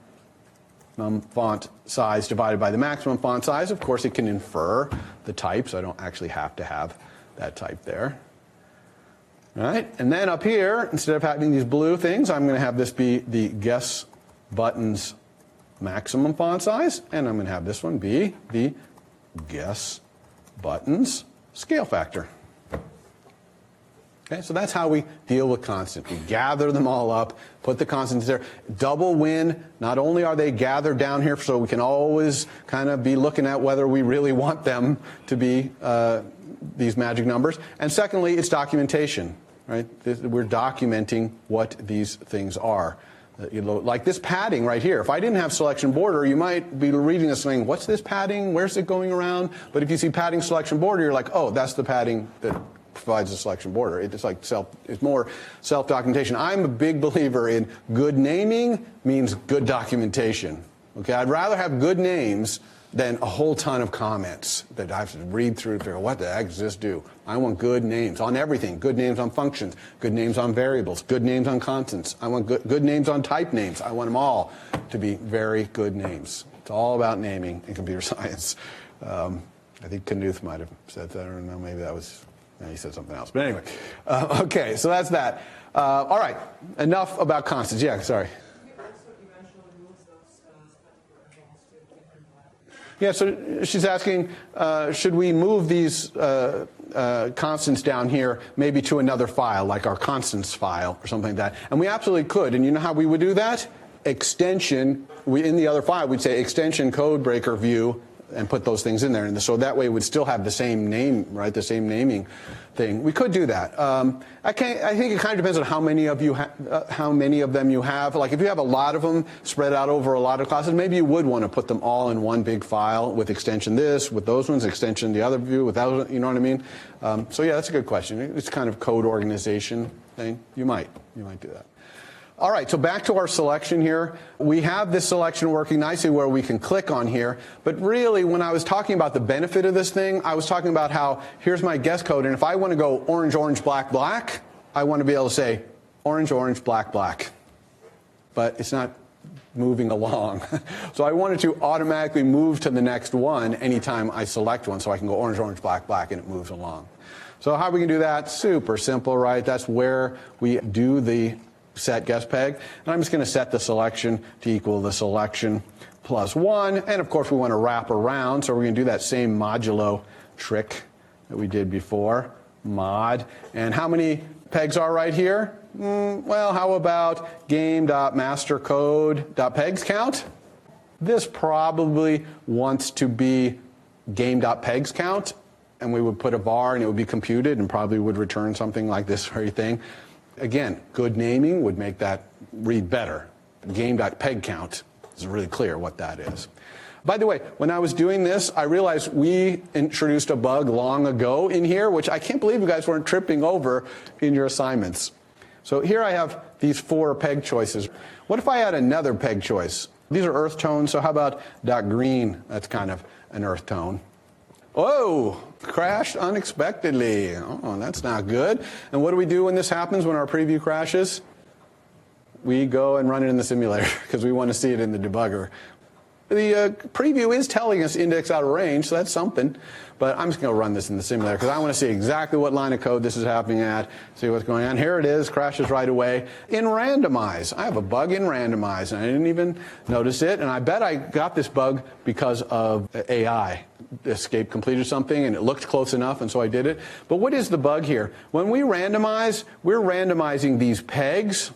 font size divided by the maximum font size, of course it can infer the type, so I don't actually have to have that type there. All right, and then up here, instead of having these blue things, I'm going to have this be the guess button's maximum font size, and I'm going to have this one be the guess button's scale factor. Okay, so that's how we deal with constants. We gather them all up, put the constants there. Double win, not only are they gathered down here so we can always kind of be looking at whether we really want them to be these magic numbers, and secondly, it's documentation. Right? We're documenting what these things are. Like this padding right here. If I didn't have selection border, you might be reading this saying, what's this padding? Where's it going around? But if you see padding selection border, you're like, oh, that's the padding that provides the selection border. It's like it's more self-documentation. I'm a big believer in good naming means good documentation. Okay, I'd rather have good names than a whole ton of comments that I have to read through to figure out what the heck does this do. I want good names on everything. Good names on functions. Good names on variables. Good names on constants. I want good names on type names. I want them all to be very good names. It's all about naming in computer science. I think Knuth might have said that. I don't know. Maybe that was, he said something else. But anyway. Okay, so that's that. All right. Enough about constants. Yeah, sorry. That's what you Yeah, so she's asking, should we move these constants down here maybe to another file, like our constants file or something like that? And we absolutely could. And you know how we would do that? Extension, in the other file, we'd say extension code breaker view and put those things in there. And so that way it would still have the same name, right, the same naming thing. We could do that. I think it kind of depends on how many of them you have. Like if you have a lot of them spread out over a lot of classes, maybe you would want to put them all in one big file with extension this, with those ones, extension the other view, without, you know what I mean? So yeah, that's a good question. It's kind of code organization thing. You might do that. All right, so back to our selection here. We have this selection working nicely where we can click on here. But really, when I was talking about the benefit of this thing, I was talking about how here's my guess code. And if I want to go orange, orange, black, black, I want to be able to say orange, orange, black, black. But it's not moving along. So I wanted to automatically move to the next one anytime I select one. So I can go orange, orange, black, black, and it moves along. So how we can do that? Super simple, right? That's where we do the set guess peg, and I'm just going to set the selection to equal the selection plus 1, and of course we want to wrap around, so we're going to do that same modulo trick that we did before, mod. And how many pegs are right here? Well, how about game.mastercode.pegs count? This probably wants to be game.pegs count, and we would put a var and it would be computed and probably would return something like this very thing. Again, good naming would make that read better. Game.peg count is really clear what that is. By the way, when I was doing this, I realized we introduced a bug long ago in here, which I can't believe you guys weren't tripping over in your assignments. So here I have these 4 peg choices. What if I had another peg choice? These are earth tones, so how about .green? That's kind of an earth tone. Whoa, crashed unexpectedly. Oh, that's not good. And what do we do when this happens, when our preview crashes? We go and run it in the simulator because we want to see it in the debugger. The preview is telling us index out of range, so that's something. But I'm just going to run this in the simulator because I want to see exactly what line of code this is happening at, see what's going on. Here it is, crashes right away. In randomize, I have a bug in randomize, and I didn't even notice it. And I bet I got this bug because of AI. Escape completed something, and it looked close enough, and so I did it. But what is the bug here? When we randomize, we're randomizing these pegs,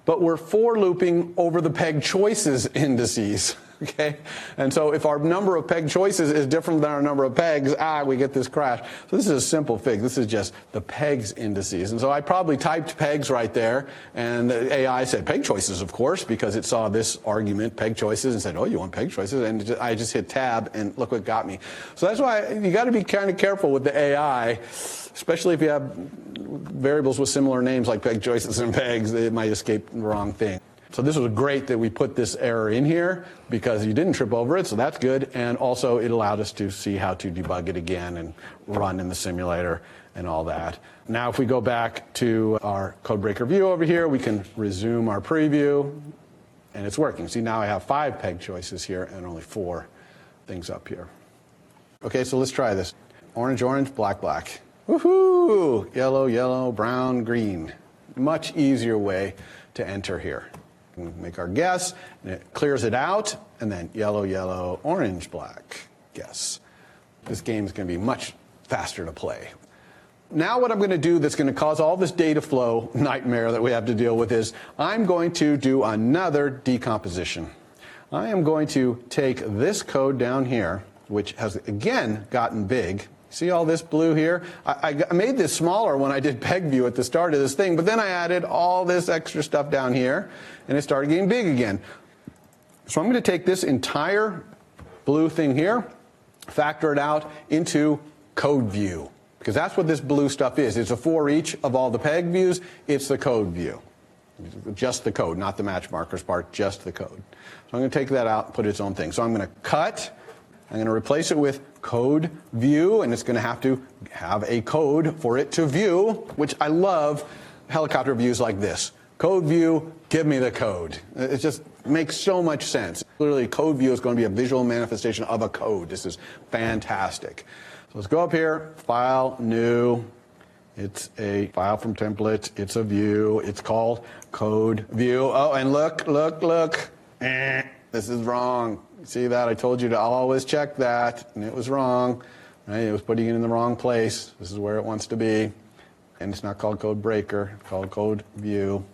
but we're for looping over the peg choices indices. Okay? And so if our number of peg choices is different than our number of pegs, we get this crash. So this is a simple fix. This is just the pegs indices. And so I probably typed pegs right there, and the AI said peg choices, of course, because it saw this argument, peg choices, and said, oh, you want peg choices? And I just hit tab, and look what got me. So that's why you got to be kind of careful with the AI, especially if you have variables with similar names like peg choices and pegs. It might escape the wrong thing. So this was great that we put this error in here because you didn't trip over it, so that's good. And also it allowed us to see how to debug it again and run in the simulator and all that. Now if we go back to our codebreaker view over here, we can resume our preview, and it's working. See, now I have 5 peg choices here and only 4 things up here. Okay, so let's try this. Orange, orange, black, black. Woohoo! Yellow, yellow, brown, green. Much easier way to enter here. We make our guess, and it clears it out, and then yellow, yellow, orange, black, guess. This game is going to be much faster to play. Now what I'm going to do that's going to cause all this data flow nightmare that we have to deal with is I'm going to do another decomposition. I am going to take this code down here, which has, again, gotten big. See all this blue here? I made this smaller when I did PegView at the start of this thing, but then I added all this extra stuff down here, and it started getting big again. So I'm going to take this entire blue thing here, factor it out into code view, because that's what this blue stuff is. It's a ForEach of all the peg views. It's the code view. Just the code, not the match markers part, just the code. So I'm going to take that out and put its own thing. So I'm going to cut. I'm going to replace it with code view, and it's going to have a code for it to view, which I love helicopter views like this. Code view, give me the code. It just makes so much sense. Literally, code view is going to be a visual manifestation of a code. This is fantastic. So let's go up here, file, new. It's a file from template. It's a view. It's called code view. Oh, and look. This is wrong. See that? I told you to always check that, and it was wrong. Right? It was putting it in the wrong place. This is where it wants to be. And it's not called code breaker. It's called code view.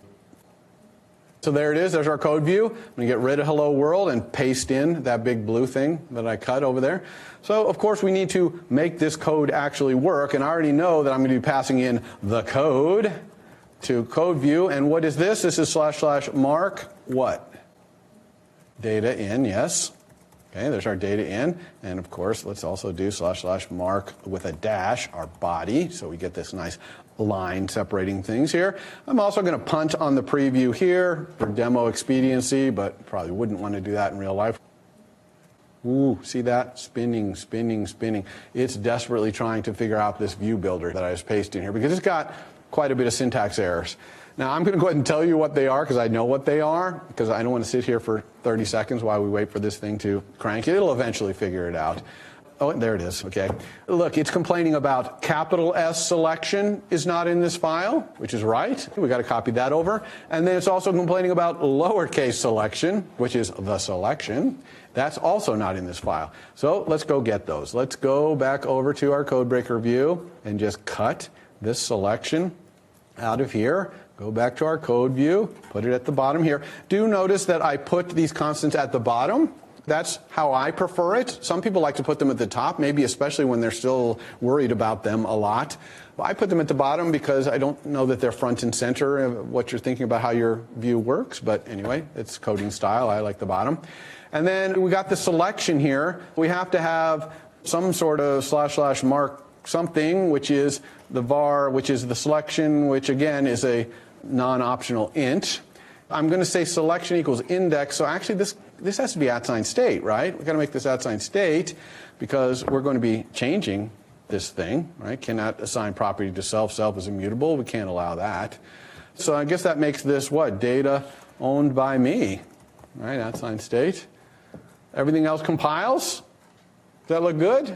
So there it is. There's our code view. I'm going to get rid of hello world and paste in that big blue thing that I cut over there. So, of course, we need to make this code actually work. And I already know that I'm going to be passing in the code to code view. And what is this? This is / mark what? Data in, yes. Okay, there's our data in. And, of course, let's also do / mark with a dash, our body. So we get this nice line separating things here. I'm also going to punt on the preview here for demo expediency, but probably wouldn't want to do that in real life. Ooh, see that? Spinning, spinning, spinning. It's desperately trying to figure out this view builder that I just pasted in here because it's got quite a bit of syntax errors. Now, I'm going to go ahead and tell you what they are because I know what they are, because I don't want to sit here for 30 seconds while we wait for this thing to crank it. It'll eventually figure it out. Oh, there it is. Okay. Look, it's complaining about capital S selection is not in this file, which is right. We got to copy that over. And then it's also complaining about lowercase selection, which is the selection. That's also not in this file. So let's go get those. Let's go back over to our codebreaker view and just cut this selection out of here. Go back to our code view, put it at the bottom here. Do notice that I put these constants at the bottom. That's how I prefer it. Some people like to put them at the top, maybe especially when they're still worried about them a lot. I put them at the bottom because I don't know that they're front and center of what you're thinking about how your view works. But anyway, it's coding style. I like the bottom. And then we got the selection here. We have to have some sort of / mark something, which is the var, which is the selection, which again is a non-optional int. I'm going to say selection equals index. So actually this has to be @ state, right? We've got to make this @ state because we're going to be changing this thing, right? Cannot assign property to self. Self is immutable. We can't allow that. So I guess that makes this what? Data owned by me, right? @ state. Everything else compiles. Does that look good?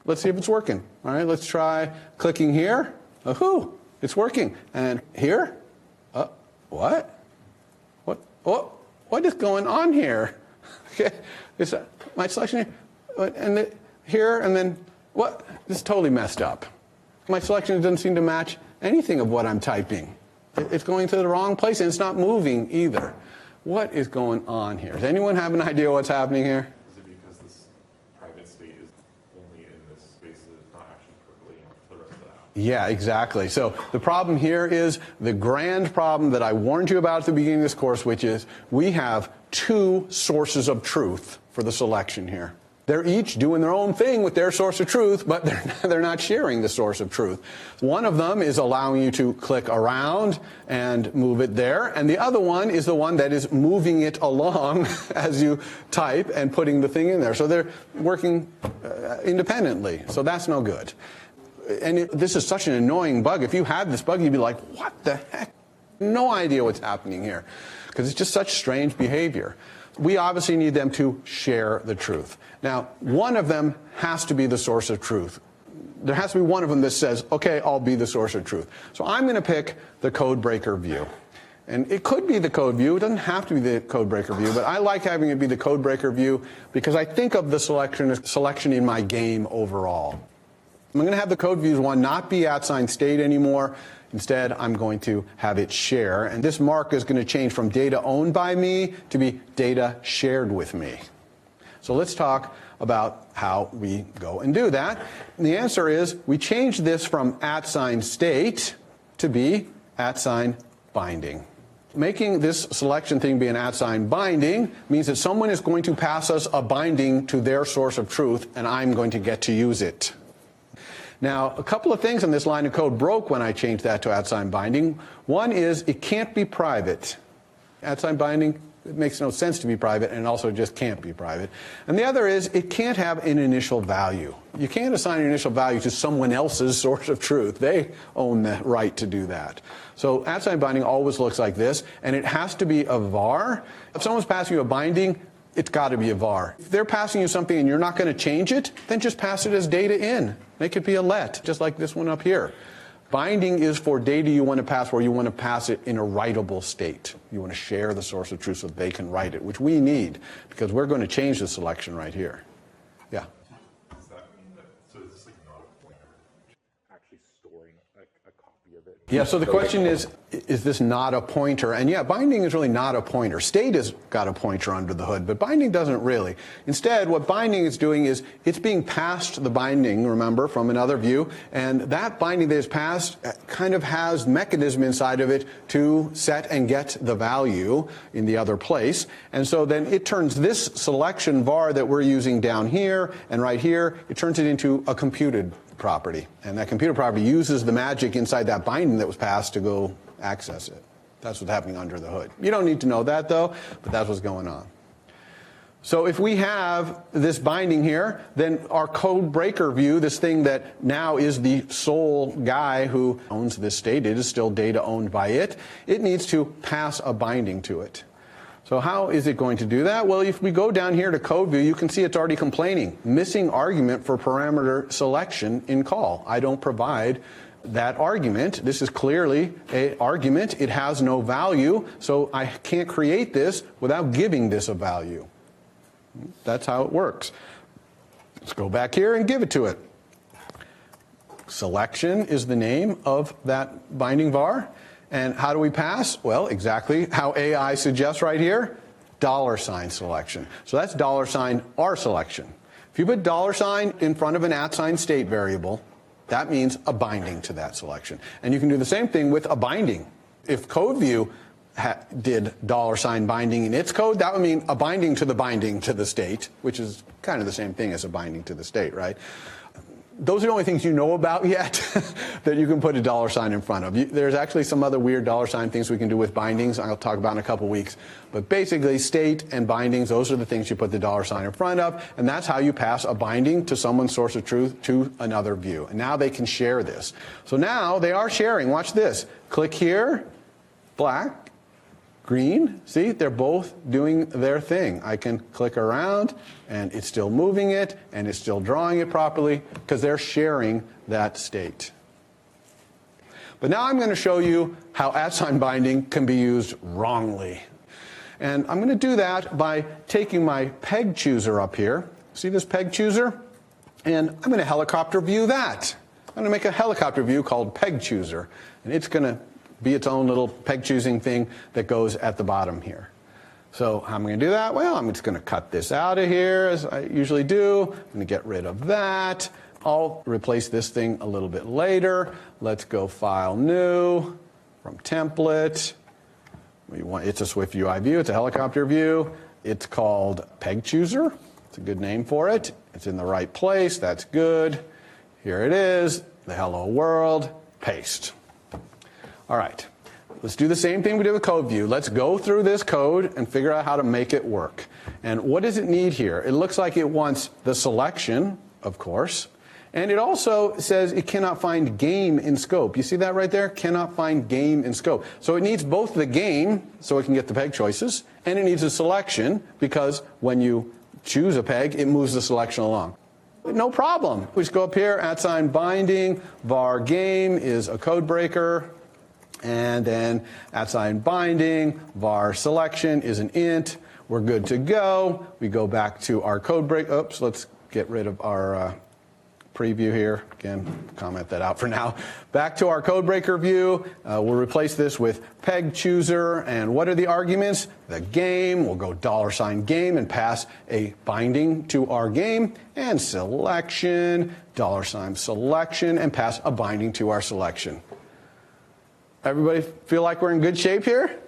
Let's see if it's working. All right, let's try clicking here. Ooh, it's working. And here? What? What is going on here? Okay, it's my selection here, and here, and then what? This is totally messed up. My selection doesn't seem to match anything of what I'm typing. It's going to the wrong place, and it's not moving either. What is going on here? Does anyone have an idea what's happening here? Is it because this private state is only in this space that it's not actually percolating the rest of that? Yeah, exactly. So the problem here is the grand problem that I warned you about at the beginning of this course, which is we have two sources of truth for the selection here. They're each doing their own thing with their source of truth, but they're not sharing the source of truth. One of them is allowing you to click around and move it there, and the other one is the one that is moving it along as you type and putting the thing in there. So they're working independently, so that's no good. And this is such an annoying bug. If you had this bug, you'd be like, what the heck? No idea what's happening here, because it's just such strange behavior. We obviously need them to share the truth. Now, one of them has to be the source of truth. There has to be one of them that says, okay, I'll be the source of truth. So I'm going to pick the codebreaker view. And it could be the code view. It doesn't have to be the codebreaker view, but I like having it be the codebreaker view because I think of the selection in my game overall. I'm going to have the code views one not be @ state anymore. Instead, I'm going to have it share. And this mark is going to change from data owned by me to be data shared with me. So let's talk about how we go and do that. And the answer is we change this from @ state to be @ binding. Making this selection thing be an @ binding means that someone is going to pass us a binding to their source of truth, and I'm going to get to use it. Now, a couple of things in this line of code broke when I changed that to @ binding. One is it can't be private. @ binding, it makes no sense to be private, and it also just can't be private. And the other is it can't have an initial value. You can't assign an initial value to someone else's source of truth. They own the right to do that. So @ binding always looks like this, and it has to be a var. If someone's passing you a binding, it's got to be a var. If they're passing you something and you're not going to change it, then just pass it as data in. Make it be a let, just like this one up here. Binding is for data you want to pass where you want to pass it in a writable state. You want to share the source of truth so they can write it, which we need because we're going to change the selection right here. Yeah. Does that mean that, so is this like not a pointer? Actually storing a copy of it? Yeah, so the question is this not a pointer? And yeah, binding is really not a pointer. State has got a pointer under the hood, but binding doesn't really. Instead, what binding is doing is it's being passed the binding, remember, from another view, and that binding that is passed kind of has mechanism inside of it to set and get the value in the other place. And so then it turns this selection var that we're using down here and right here, it turns it into a computed property. And that computer property uses the magic inside that binding that was passed to go access it. That's what's happening under the hood. You don't need to know that, though, but that's what's going on. So if we have this binding here, then our code breaker view, this thing that now is the sole guy who owns this state, it is still data owned by it, it needs to pass a binding to it. So how is it going to do that? Well, if we go down here to code view, you can see it's already complaining. Missing argument for parameter selection in call. I don't provide that argument. This is clearly an argument. It has no value, so I can't create this without giving this a value. That's how it works. Let's go back here and give it to it. Selection is the name of that binding var. And how do we pass? Well, exactly how AI suggests right here, $sign selection. So that's $r selection. If you put $sign in front of an @ state variable, that means a binding to that selection. And you can do the same thing with a binding. If CodeView did $sign binding in its code, that would mean a binding to the state, which is kind of the same thing as a binding to the state, right? Those are the only things you know about yet that you can put a $sign in front of. There's actually some other weird $sign things we can do with bindings I'll talk about in a couple weeks. But basically, state and bindings, those are the things you put the $sign in front of, and that's how you pass a binding to someone's source of truth to another view. And now they can share this. So now they are sharing. Watch this. Click here, black, green. See, they're both doing their thing. I can click around, and it's still moving it, and it's still drawing it properly, because they're sharing that state. But now I'm going to show you how @ binding can be used wrongly. And I'm going to do that by taking my peg chooser up here. See this peg chooser? And I'm going to helicopter view that. I'm going to make a helicopter view called peg chooser. And it's going to be its own little peg choosing thing that goes at the bottom here. So how am I going to do that? Well, I'm just going to cut this out of here, as I usually do. I'm going to get rid of that. I'll replace this thing a little bit later. Let's go File, New, from Template. It's a SwiftUI view. It's a helicopter view. It's called Peg Chooser. It's a good name for it. It's in the right place. That's good. Here it is, the hello world. Paste. All right. Let's do the same thing we did with code view. Let's go through this code and figure out how to make it work. And what does it need here? It looks like it wants the selection, of course. And it also says it cannot find game in scope. You see that right there? Cannot find game in scope. So it needs both the game, so it can get the peg choices, and it needs a selection, because when you choose a peg, it moves the selection along. No problem. We just go up here, @ binding, var game is a code breaker. And then @ binding, var selection is an int. We're good to go. We go back to our code break. Oops, let's get rid of our preview here. Again, comment that out for now. Back to our code breaker view. We'll replace this with peg chooser. And what are the arguments? The game. We'll go $game and pass a binding to our game. And selection, $selection, and pass a binding to our selection. Everybody feel like we're in good shape here?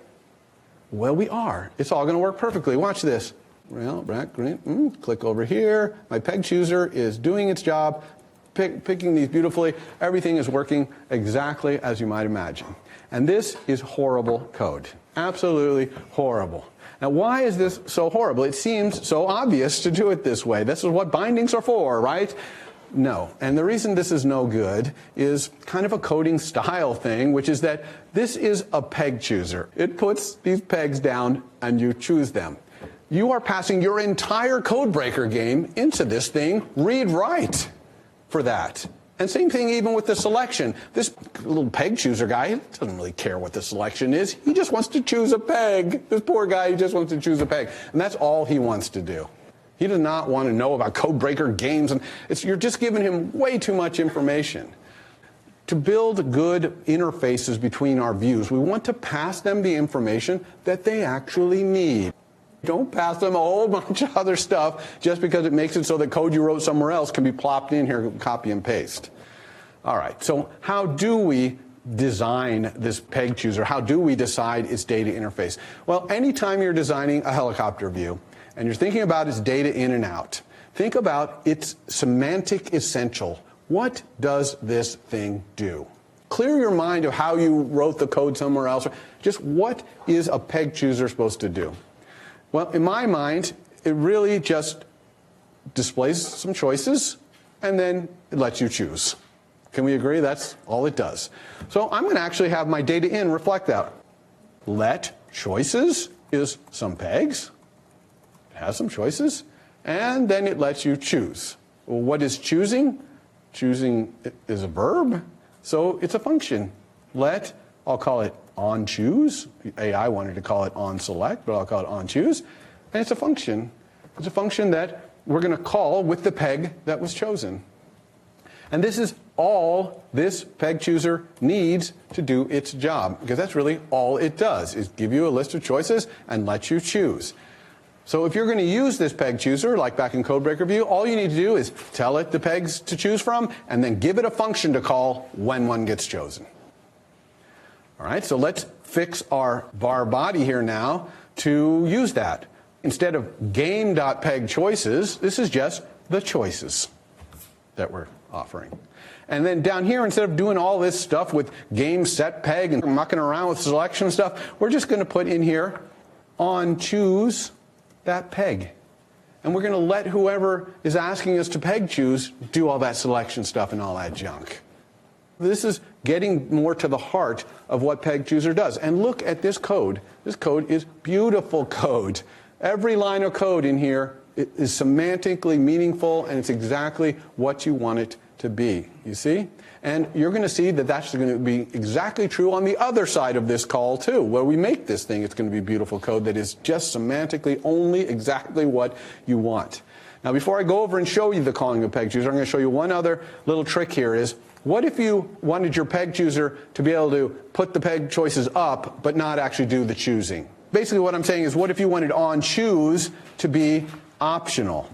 Well, we are. It's all going to work perfectly. Watch this. Well, black, green, click over here. My peg chooser is doing its job, picking these beautifully. Everything is working exactly as you might imagine. And this is horrible code. Absolutely horrible. Now, why is this so horrible? It seems so obvious to do it this way. This is what bindings are for, right? No. And the reason this is no good is kind of a coding style thing, which is that this is a peg chooser. It puts these pegs down and you choose them. You are passing your entire code breaker game into this thing, read write, for that. And same thing even with the selection. This little peg chooser guy, he doesn't really care what the selection is. He just wants to choose a peg. This poor guy, he just wants to choose a peg. And that's all he wants to do. He does not want to know about code breaker games. And you're just giving him way too much information. To build good interfaces between our views, we want to pass them the information that they actually need. Don't pass them a whole bunch of other stuff just because it makes it so that code you wrote somewhere else can be plopped in here, copy and paste. All right, so how do we design this peg chooser? How do we decide its data interface? Well, anytime you're designing a helicopter view and you're thinking about its data in and out, think about its semantic essential. What does this thing do? Clear your mind of how you wrote the code somewhere else. Just what is a peg chooser supposed to do? Well, in my mind, it really just displays some choices, and then it lets you choose. Can we agree? That's all it does. So I'm going to actually have my data in reflect that. Let choices is some pegs. It has some choices. And then it lets you choose. Well, what is choosing? Choosing is a verb, so it's a function. Let, I'll call it onChoose. AI wanted to call it onSelect, but I'll call it onChoose. And it's a function. It's a function that we're going to call with the peg that was chosen. And this is all this peg chooser needs to do its job, because that's really all it does, is give you a list of choices and let you choose. So if you're going to use this peg chooser, like back in CodeBreaker View, all you need to do is tell it the pegs to choose from, and then give it a function to call when one gets chosen. All right, so let's fix our var body here now to use that. Instead of game.pegChoices, this is just the choices that we're offering. And then down here, instead of doing all this stuff with game set peg and mucking around with selection stuff, we're just going to put in here on choose that peg. And we're going to let whoever is asking us to peg choose do all that selection stuff and all that junk. This is getting more to the heart of what peg chooser does. And look at this code. This code is beautiful code. Every line of code in here is semantically meaningful, and it's exactly what you want it to be. You see? And you're going to see that that's going to be exactly true on the other side of this call, too. Where we make this thing, it's going to be beautiful code that is just semantically only exactly what you want. Now, before I go over and show you the calling of peg chooser, I'm going to show you one other little trick here is, what if you wanted your peg chooser to be able to put the peg choices up, but not actually do the choosing? Basically, what I'm saying is, what if you wanted onChoose to be optional,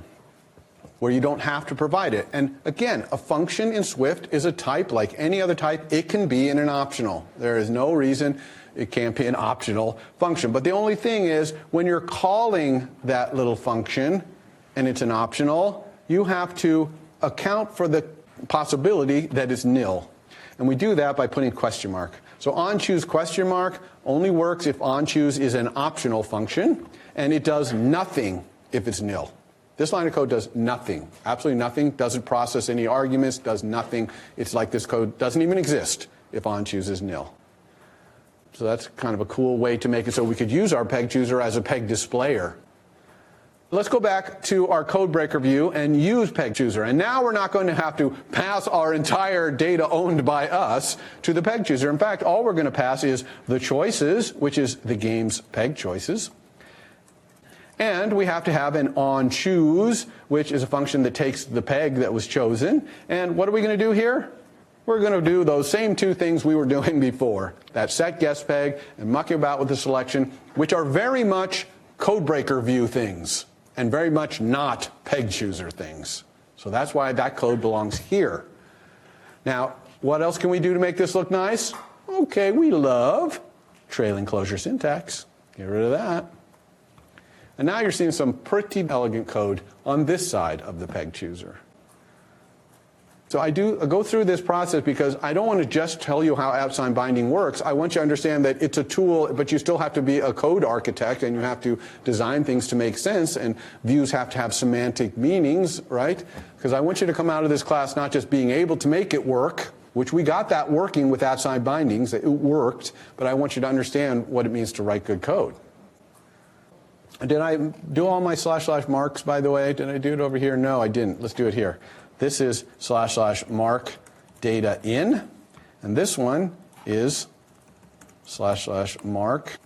where you don't have to provide it? And again, a function in Swift is a type like any other type. It can be in an optional. There is no reason it can't be an optional function. But the only thing is, when you're calling that little function and it's an optional, you have to account for the possibility that it's nil. And we do that by putting question mark. So onChoose question mark only works if onChoose is an optional function, and it does nothing if it's nil. This line of code does nothing, absolutely nothing, doesn't process any arguments, does nothing. It's like this code doesn't even exist if onChoose is nil. So that's kind of a cool way to make it so we could use our peg chooser as a peg displayer. Let's go back to our CodeBreaker view and use peg chooser. And now we're not going to have to pass our entire data owned by us to the peg chooser. In fact, all we're going to pass is the choices, which is the game's peg choices. And we have to have an onChoose, which is a function that takes the peg that was chosen. And what are we going to do here? We're going to do those same two things we were doing before. That set guess peg and mucking about with the selection, which are very much CodeBreaker view things, and very much not peg chooser things. So that's why that code belongs here. Now, what else can we do to make this look nice? Okay, we love trailing closure syntax. Get rid of that. And now you're seeing some pretty elegant code on this side of the peg chooser. So I go through this process because I don't want to just tell you how at-sign binding works. I want you to understand that it's a tool, but you still have to be a code architect, and you have to design things to make sense, and views have to have semantic meanings, right? Because I want you to come out of this class not just being able to make it work, which we got that working with at-sign bindings, it worked, but I want you to understand what it means to write good code. Did I do all my / marks, by the way? Did I do it over here? No, I didn't. Let's do it here. This is / mark data in, and this one is / mark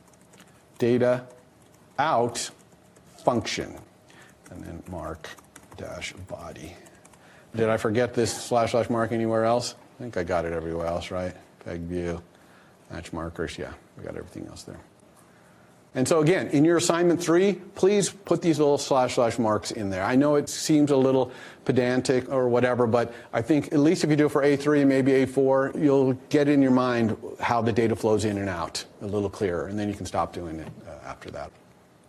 data out function, and then mark dash body. Did I forget this / mark anywhere else? I think I got it everywhere else, right? PegView, match markers, yeah, we got everything else there. And so again, in your assignment 3, please put these little / marks in there. I know it seems a little pedantic or whatever, but I think at least if you do it for A3, maybe A4, you'll get in your mind how the data flows in and out a little clearer, and then you can stop doing it after that.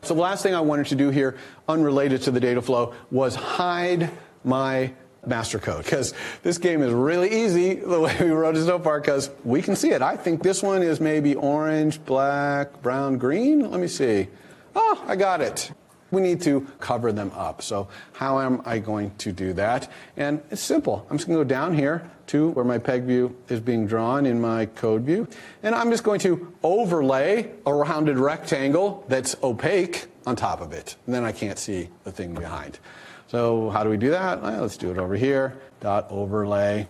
So the last thing I wanted to do here, unrelated to the data flow, was hide my master code, because this game is really easy the way we wrote it so far, because we can see it. I think this one is maybe orange, black, brown, green. Let me see. Oh, I got it. We need to cover them up. So how am I going to do that? And it's simple. I'm just going to go down here to where my PegView is being drawn in my code view, and I'm just going to overlay a rounded rectangle that's opaque on top of it, and then I can't see the thing behind. So how do we do that? Well, let's do it over here, dot overlay.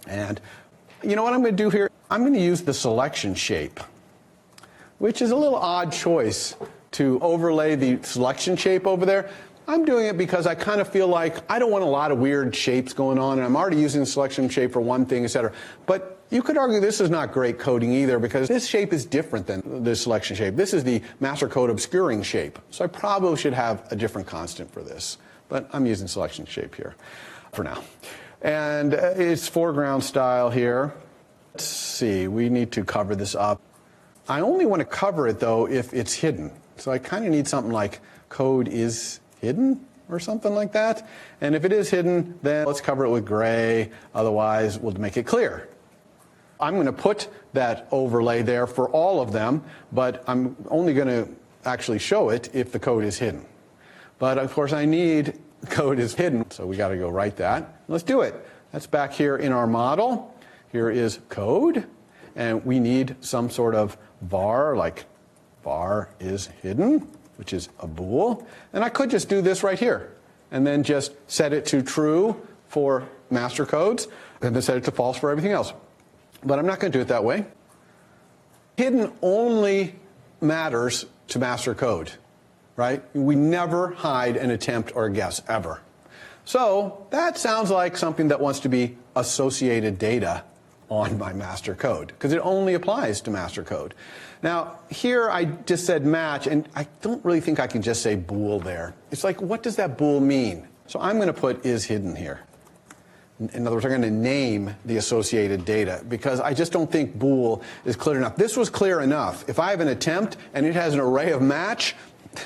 And you know what I'm going to do here? I'm going to use the selection shape, which is a little odd choice to overlay the selection shape over there. I'm doing it because I kind of feel like I don't want a lot of weird shapes going on, and I'm already using the selection shape for one thing, etc. But you could argue this is not great coding either, because this shape is different than the selection shape. This is the master code obscuring shape. So I probably should have a different constant for this. But I'm using selection shape here for now. And it's foreground style here. Let's see, we need to cover this up. I only want to cover it, though, if it's hidden. So I kind of need something like code is hidden or something like that. And if it is hidden, then let's cover it with gray. Otherwise, we'll make it clear. I'm going to put that overlay there for all of them, but I'm only going to actually show it if the code is hidden. But of course, I need code is hidden, so we got to go write that. Let's do it. That's back here in our model. Here is code, and we need some sort of var, like var is hidden, which is a bool. And I could just do this right here, and then just set it to true for master codes, and then set it to false for everything else. But I'm not going to do it that way. Hidden only matters to master code. Right? We never hide an attempt or a guess, ever. So that sounds like something that wants to be associated data on my master code, because it only applies to master code. Now, here I just said match, and I don't really think I can just say bool there. It's like, what does that bool mean? So I'm going to put is hidden here. In other words, I'm going to name the associated data, because I just don't think bool is clear enough. This was clear enough. If I have an attempt and it has an array of match,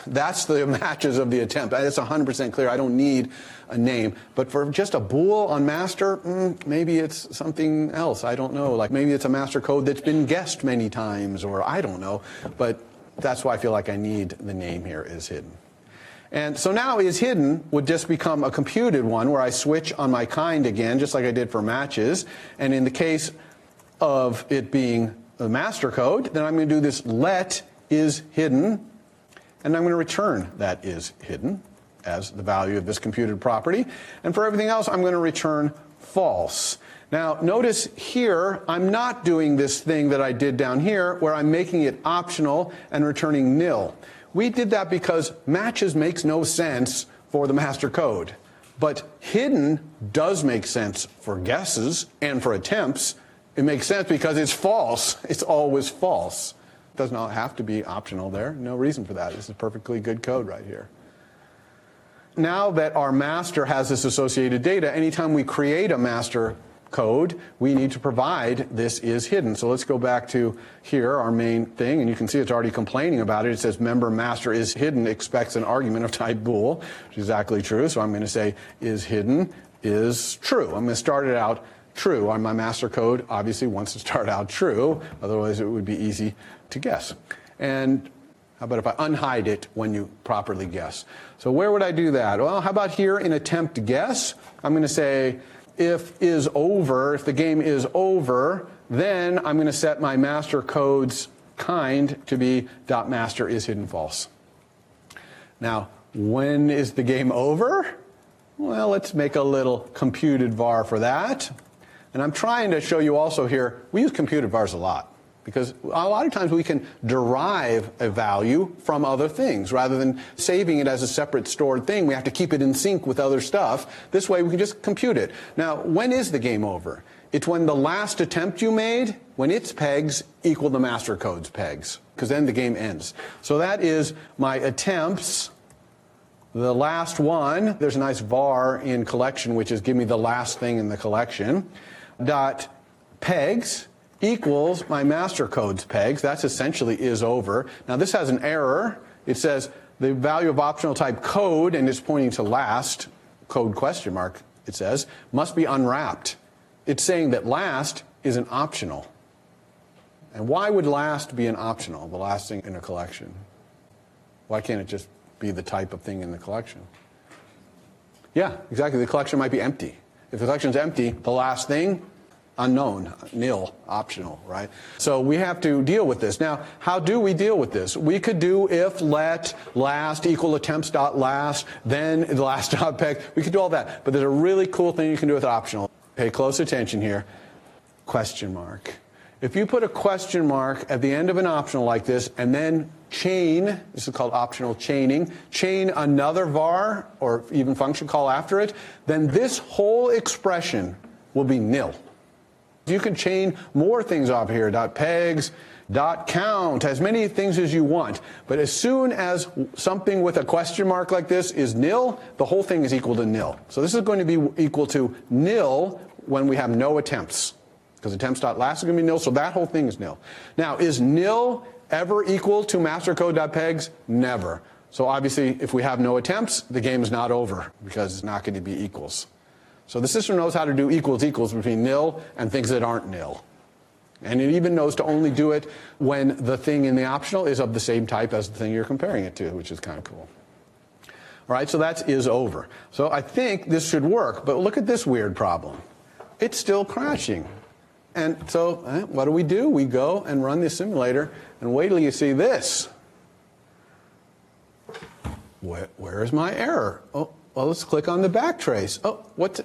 that's the matches of the attempt. It's 100% clear. I don't need a name. But for just a bool on master, maybe it's something else. I don't know. Like maybe it's a master code that's been guessed many times, or I don't know. But that's why I feel like I need the name here is hidden. And so now is hidden would just become a computed one where I switch on my kind again, just like I did for matches. And in the case of it being the master code, then I'm going to do this let is hidden. And I'm going to return that is hidden as the value of this computed property. And for everything else, I'm going to return false. Now, notice here, I'm not doing this thing that I did down here, where I'm making it optional and returning nil. We did that because matches makes no sense for the master code. But hidden does make sense for guesses and for attempts. It makes sense because it's false. It's always false. Does not have to be optional there. No reason for that. This is perfectly good code right here. Now that our master has this associated data, anytime we create a master code, we need to provide this is hidden. So let's go back to here, our main thing, and you can see it's already complaining about it. It says member master is hidden expects an argument of type bool, which is exactly true. So I'm going to say is hidden is true. I'm going to start it out true. On my master code obviously wants to start out true, otherwise it would be easy to guess. And how about if I unhide it when you properly guess? So where would I do that? Well, how about here in attempt guess? I'm going to say if is over, if the game is over, then I'm going to set my master code's kind to be .master is hidden false. Now, when is the game over? Well, let's make a little computed var for that. And I'm trying to show you also here, we use computed vars a lot. Because a lot of times we can derive a value from other things. Rather than saving it as a separate stored thing, we have to keep it in sync with other stuff. This way we can just compute it. Now, when is the game over? It's when the last attempt you made, when its pegs equal the master code's pegs. Because then the game ends. So that is my attempts. The last one, there's a nice var in collection, which is give me the last thing in the collection. Dot pegs equals my master code's pegs. That's essentially is over. Now this has an error. It says the value of optional type code, and it's pointing to last, code question mark, it says, must be unwrapped. It's saying that last is an optional. And why would last be an optional, the last thing in a collection? Why can't it just be the type of thing in the collection? Yeah, exactly. The collection might be empty. If the collection's empty, the last thing, unknown, nil, optional, right? So we have to deal with this. Now, how do we deal with this? We could do if let last equal attempts dot last, then the last dot peg. We could do all that. But there's a really cool thing you can do with optional. Pay close attention here. Question mark. If you put a question mark at the end of an optional like this and then chain, this is called optional chaining, chain another var or even function call after it, then this whole expression will be nil. You can chain more things off here, dot pegs, dot count, as many things as you want. But as soon as something with a question mark like this is nil, the whole thing is equal to nil. So this is going to be equal to nil when we have no attempts. Because attempts.last is going to be nil, so that whole thing is nil. Now, is nil ever equal to mastercode.pegs? Never. So obviously, if we have no attempts, the game is not over, because it's not going to be equals. So the system knows how to do equals equals between nil and things that aren't nil. And it even knows to only do it when the thing in the optional is of the same type as the thing you're comparing it to, which is kind of cool. All right, so that is over. So I think this should work, but look at this weird problem. It's still crashing. And so what do? We go and run the simulator, and wait till you see this. Where is my error? Oh, well, let's click on the backtrace. Oh, what's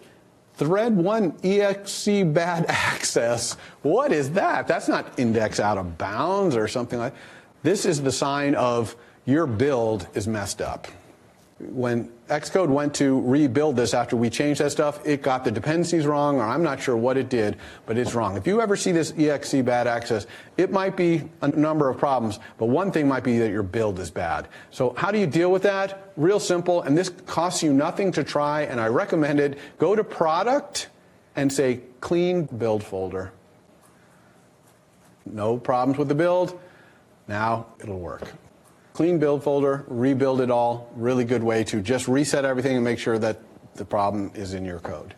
thread 1 exe bad access? What is that? That's not index out of bounds or something like that. This is the sign of your build is messed up. When Xcode went to rebuild this after we changed that stuff, it got the dependencies wrong, or I'm not sure what it did, but it's wrong. If you ever see this exe bad access, it might be a number of problems, but one thing might be that your build is bad. So how do you deal with that? Real simple, and this costs you nothing to try, and I recommend it. Go to Product and say Clean Build Folder. No problems with the build. Now it'll work. Clean build folder, rebuild it all. Really good way to just reset everything and make sure that the problem is in your code.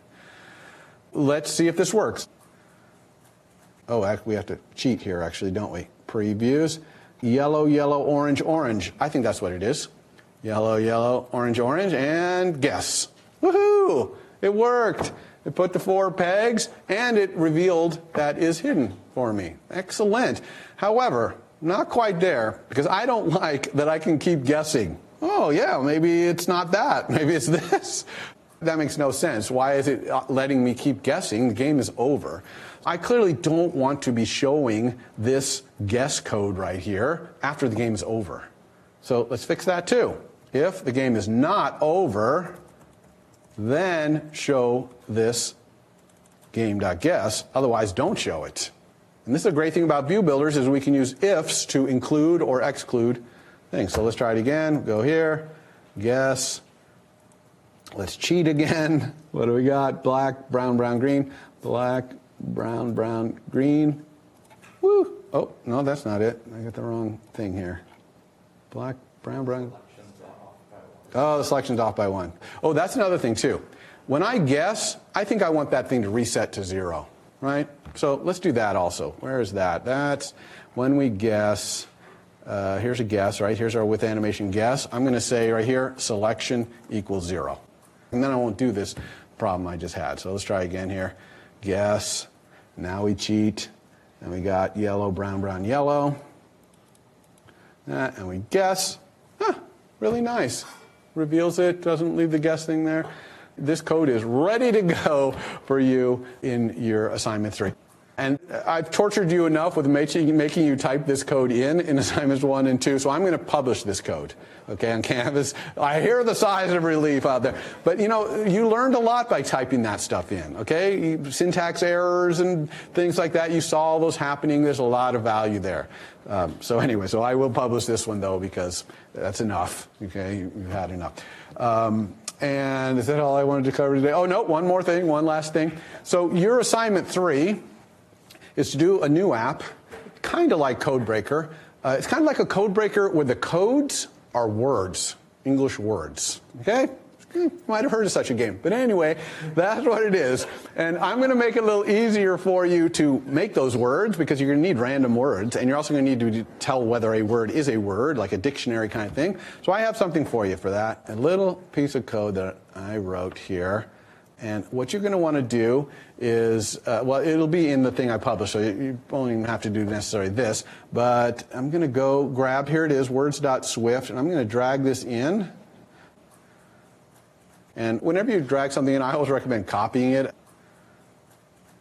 Let's see if this works. Oh, we have to cheat here, actually, don't we? Previews. Yellow, yellow, orange, orange. I think that's what it is. Yellow, yellow, orange, orange, and guess. Woohoo! It worked. It put the 4 pegs, and it revealed that is hidden for me. Excellent. However, not quite there, because I don't like that I can keep guessing. Oh, yeah, maybe it's not that. Maybe it's this. That makes no sense. Why is it letting me keep guessing? The game is over. I clearly don't want to be showing this guess code right here after the game is over. So let's fix that too. If the game is not over, then show this game.guess. Otherwise, don't show it. And this is a great thing about view builders is we can use ifs to include or exclude things. So let's try it again. Go here, guess. Let's cheat again. What do we got? Black, brown, brown, green. Black, brown, brown, green. Woo! Oh, no, that's not it. I got the wrong thing here. Black, brown, brown. Oh, the selection's off by 1. Oh, that's another thing too. When I guess, I think I want that thing to reset to 0, right? So let's do that also. Where is that? That's when we guess. Here's a guess, right? Here's our with animation guess. I'm going to say right here, selection equals 0. And then I won't do this problem I just had. So let's try again here. Guess. Now we cheat. And we got yellow, brown, brown, yellow. And we guess. Really nice. Reveals it, doesn't leave the guess thing there. This code is ready to go for you in your assignment 3. And I've tortured you enough with making you type this code in assignments 1 and 2, so I'm going to publish this code, okay, on Canvas. I hear the sighs of relief out there. But, you know, you learned a lot by typing that stuff in, okay? Syntax errors and things like that, you saw all those happening. There's a lot of value there. So anyway, so I will publish this one, though, because that's enough, okay? You've had enough. And is that all I wanted to cover today? Oh, no, one more thing, one last thing. So your assignment 3 is to do a new app, kind of like Codebreaker. It's kind of like a Codebreaker where the codes are words, English words, okay? You might have heard of such a game. But anyway, that's what it is. And I'm going to make it a little easier for you to make those words, because you're going to need random words, and you're also going to need to tell whether a word is a word, like a dictionary kind of thing. So I have something for you for that, a little piece of code that I wrote here. And what you're going to want to do is, well, it'll be in the thing I published, so you won't even have to do necessarily this. But I'm going to go grab, here it is, words.swift, and I'm going to drag this in. And whenever you drag something in, I always recommend copying it.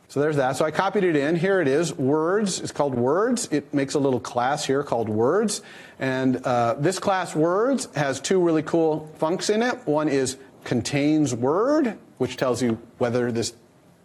So there's that. So I copied it in. Here it is, words. It's called words. It makes a little class here called words. And this class words has 2 really cool funcs in it. One is contains word, which tells you whether this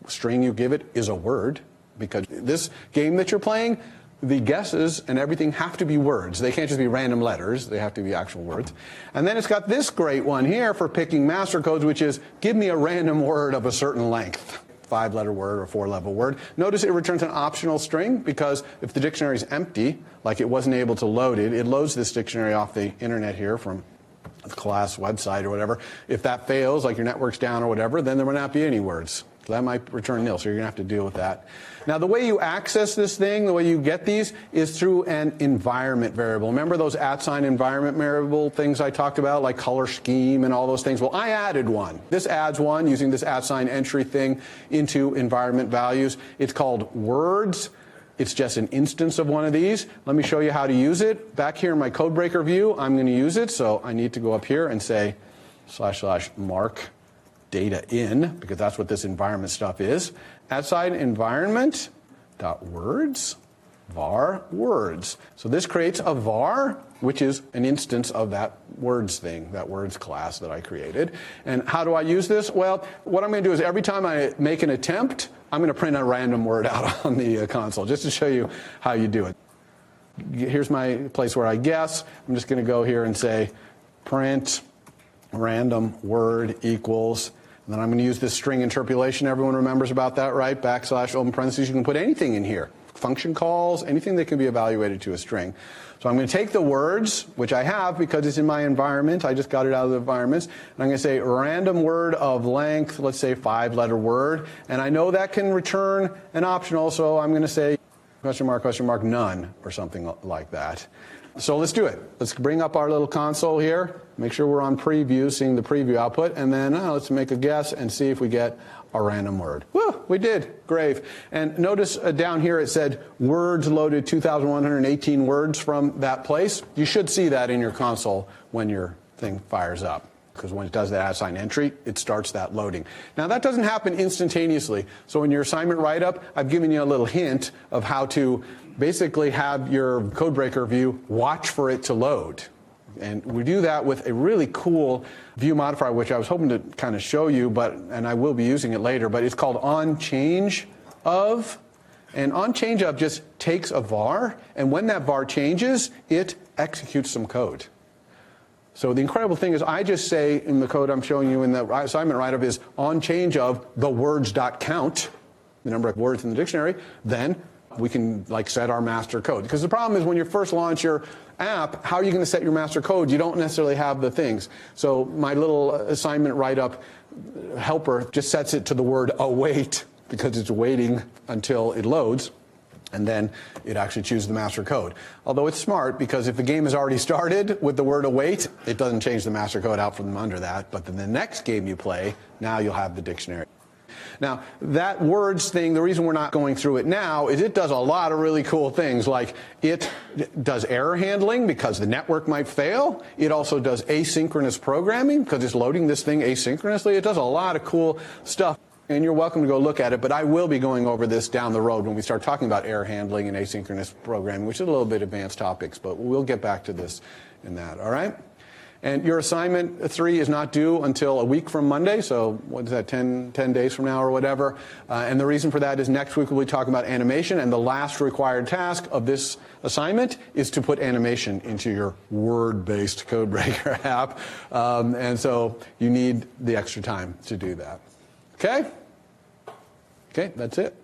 string you give it is a word, because this game that you're playing, the guesses and everything have to be words. They can't just be random letters. They have to be actual words. And then it's got this great one here for picking master codes, which is give me a random word of a certain length. 5-letter word or 4-letter word. Notice it returns an optional string, because if the dictionary is empty, like it wasn't able to load it, it loads this dictionary off the internet here from the class website or whatever. If that fails, like your network's down or whatever, then there will not be any words. So that might return nil, so you're going to have to deal with that. Now, the way you access this thing, the way you get these, is through an environment variable. Remember those @ environment variable things I talked about, like color scheme and all those things? Well, I added one. This adds one using this @ entry thing into environment values. It's called words. It's just an instance of one of these. Let me show you how to use it. Back here in my Codebreaker view, I'm going to use it. So I need to go up here and say / mark data in, because that's what this environment stuff is. Outside environment dot words var words. So this creates a var, which is an instance of that words thing, that words class that I created. And how do I use this? Well, what I'm going to do is every time I make an attempt, I'm going to print a random word out on the console, just to show you how you do it. Here's my place where I guess. I'm just going to go here and say print random word equals, and then I'm going to use this string interpolation. Everyone remembers about that, right? / open parentheses. You can put anything in here. Function calls, anything that can be evaluated to a string. So I'm going to take the words, which I have because it's in my environment. I just got it out of the environments. And I'm going to say random word of length, let's say 5-letter word. And I know that can return an optional, so I'm going to say !, none, or something like that. So let's do it. Let's bring up our little console here. Make sure we're on preview, seeing the preview output. And then let's make a guess and see if we get a random word. Woo, we did. Great. And notice down here it said words loaded 2,118 words from that place. You should see that in your console when your thing fires up, because when it does that @ entry, it starts that loading. Now, that doesn't happen instantaneously. So in your assignment write-up, I've given you a little hint of how to basically have your Codebreaker view watch for it to load. And we do that with a really cool view modifier, which I was hoping to kind of show you, and I will be using it later, but it's called onChangeOf. And onChangeOf just takes a var, and when that var changes, it executes some code. So the incredible thing is I just say in the code I'm showing you in the assignment write-up is onChangeOf the words.count, the number of words in the dictionary, then we can set our master code. Because the problem is when you first launch your app, how are you going to set your master code? You don't necessarily have the things. So my little assignment write-up helper just sets it to the word await, because it's waiting until it loads, and then it actually chooses the master code. Although it's smart, because if the game has already started with the word await, it doesn't change the master code out from under that. But then the next game you play, now you'll have the dictionary. Now, that words thing, the reason we're not going through it now is it does a lot of really cool things, like it does error handling because the network might fail. It also does asynchronous programming because it's loading this thing asynchronously. It does a lot of cool stuff. And you're welcome to go look at it, but I will be going over this down the road when we start talking about error handling and asynchronous programming, which is a little bit advanced topics, but we'll get back to this in that, all right? And your assignment 3 is not due until a week from Monday, so what is that, 10 days from now or whatever. And the reason for that is next week we'll be talking about animation, and the last required task of this assignment is to put animation into your Word-based Codebreaker app. And so you need the extra time to do that. Okay? Okay, that's it.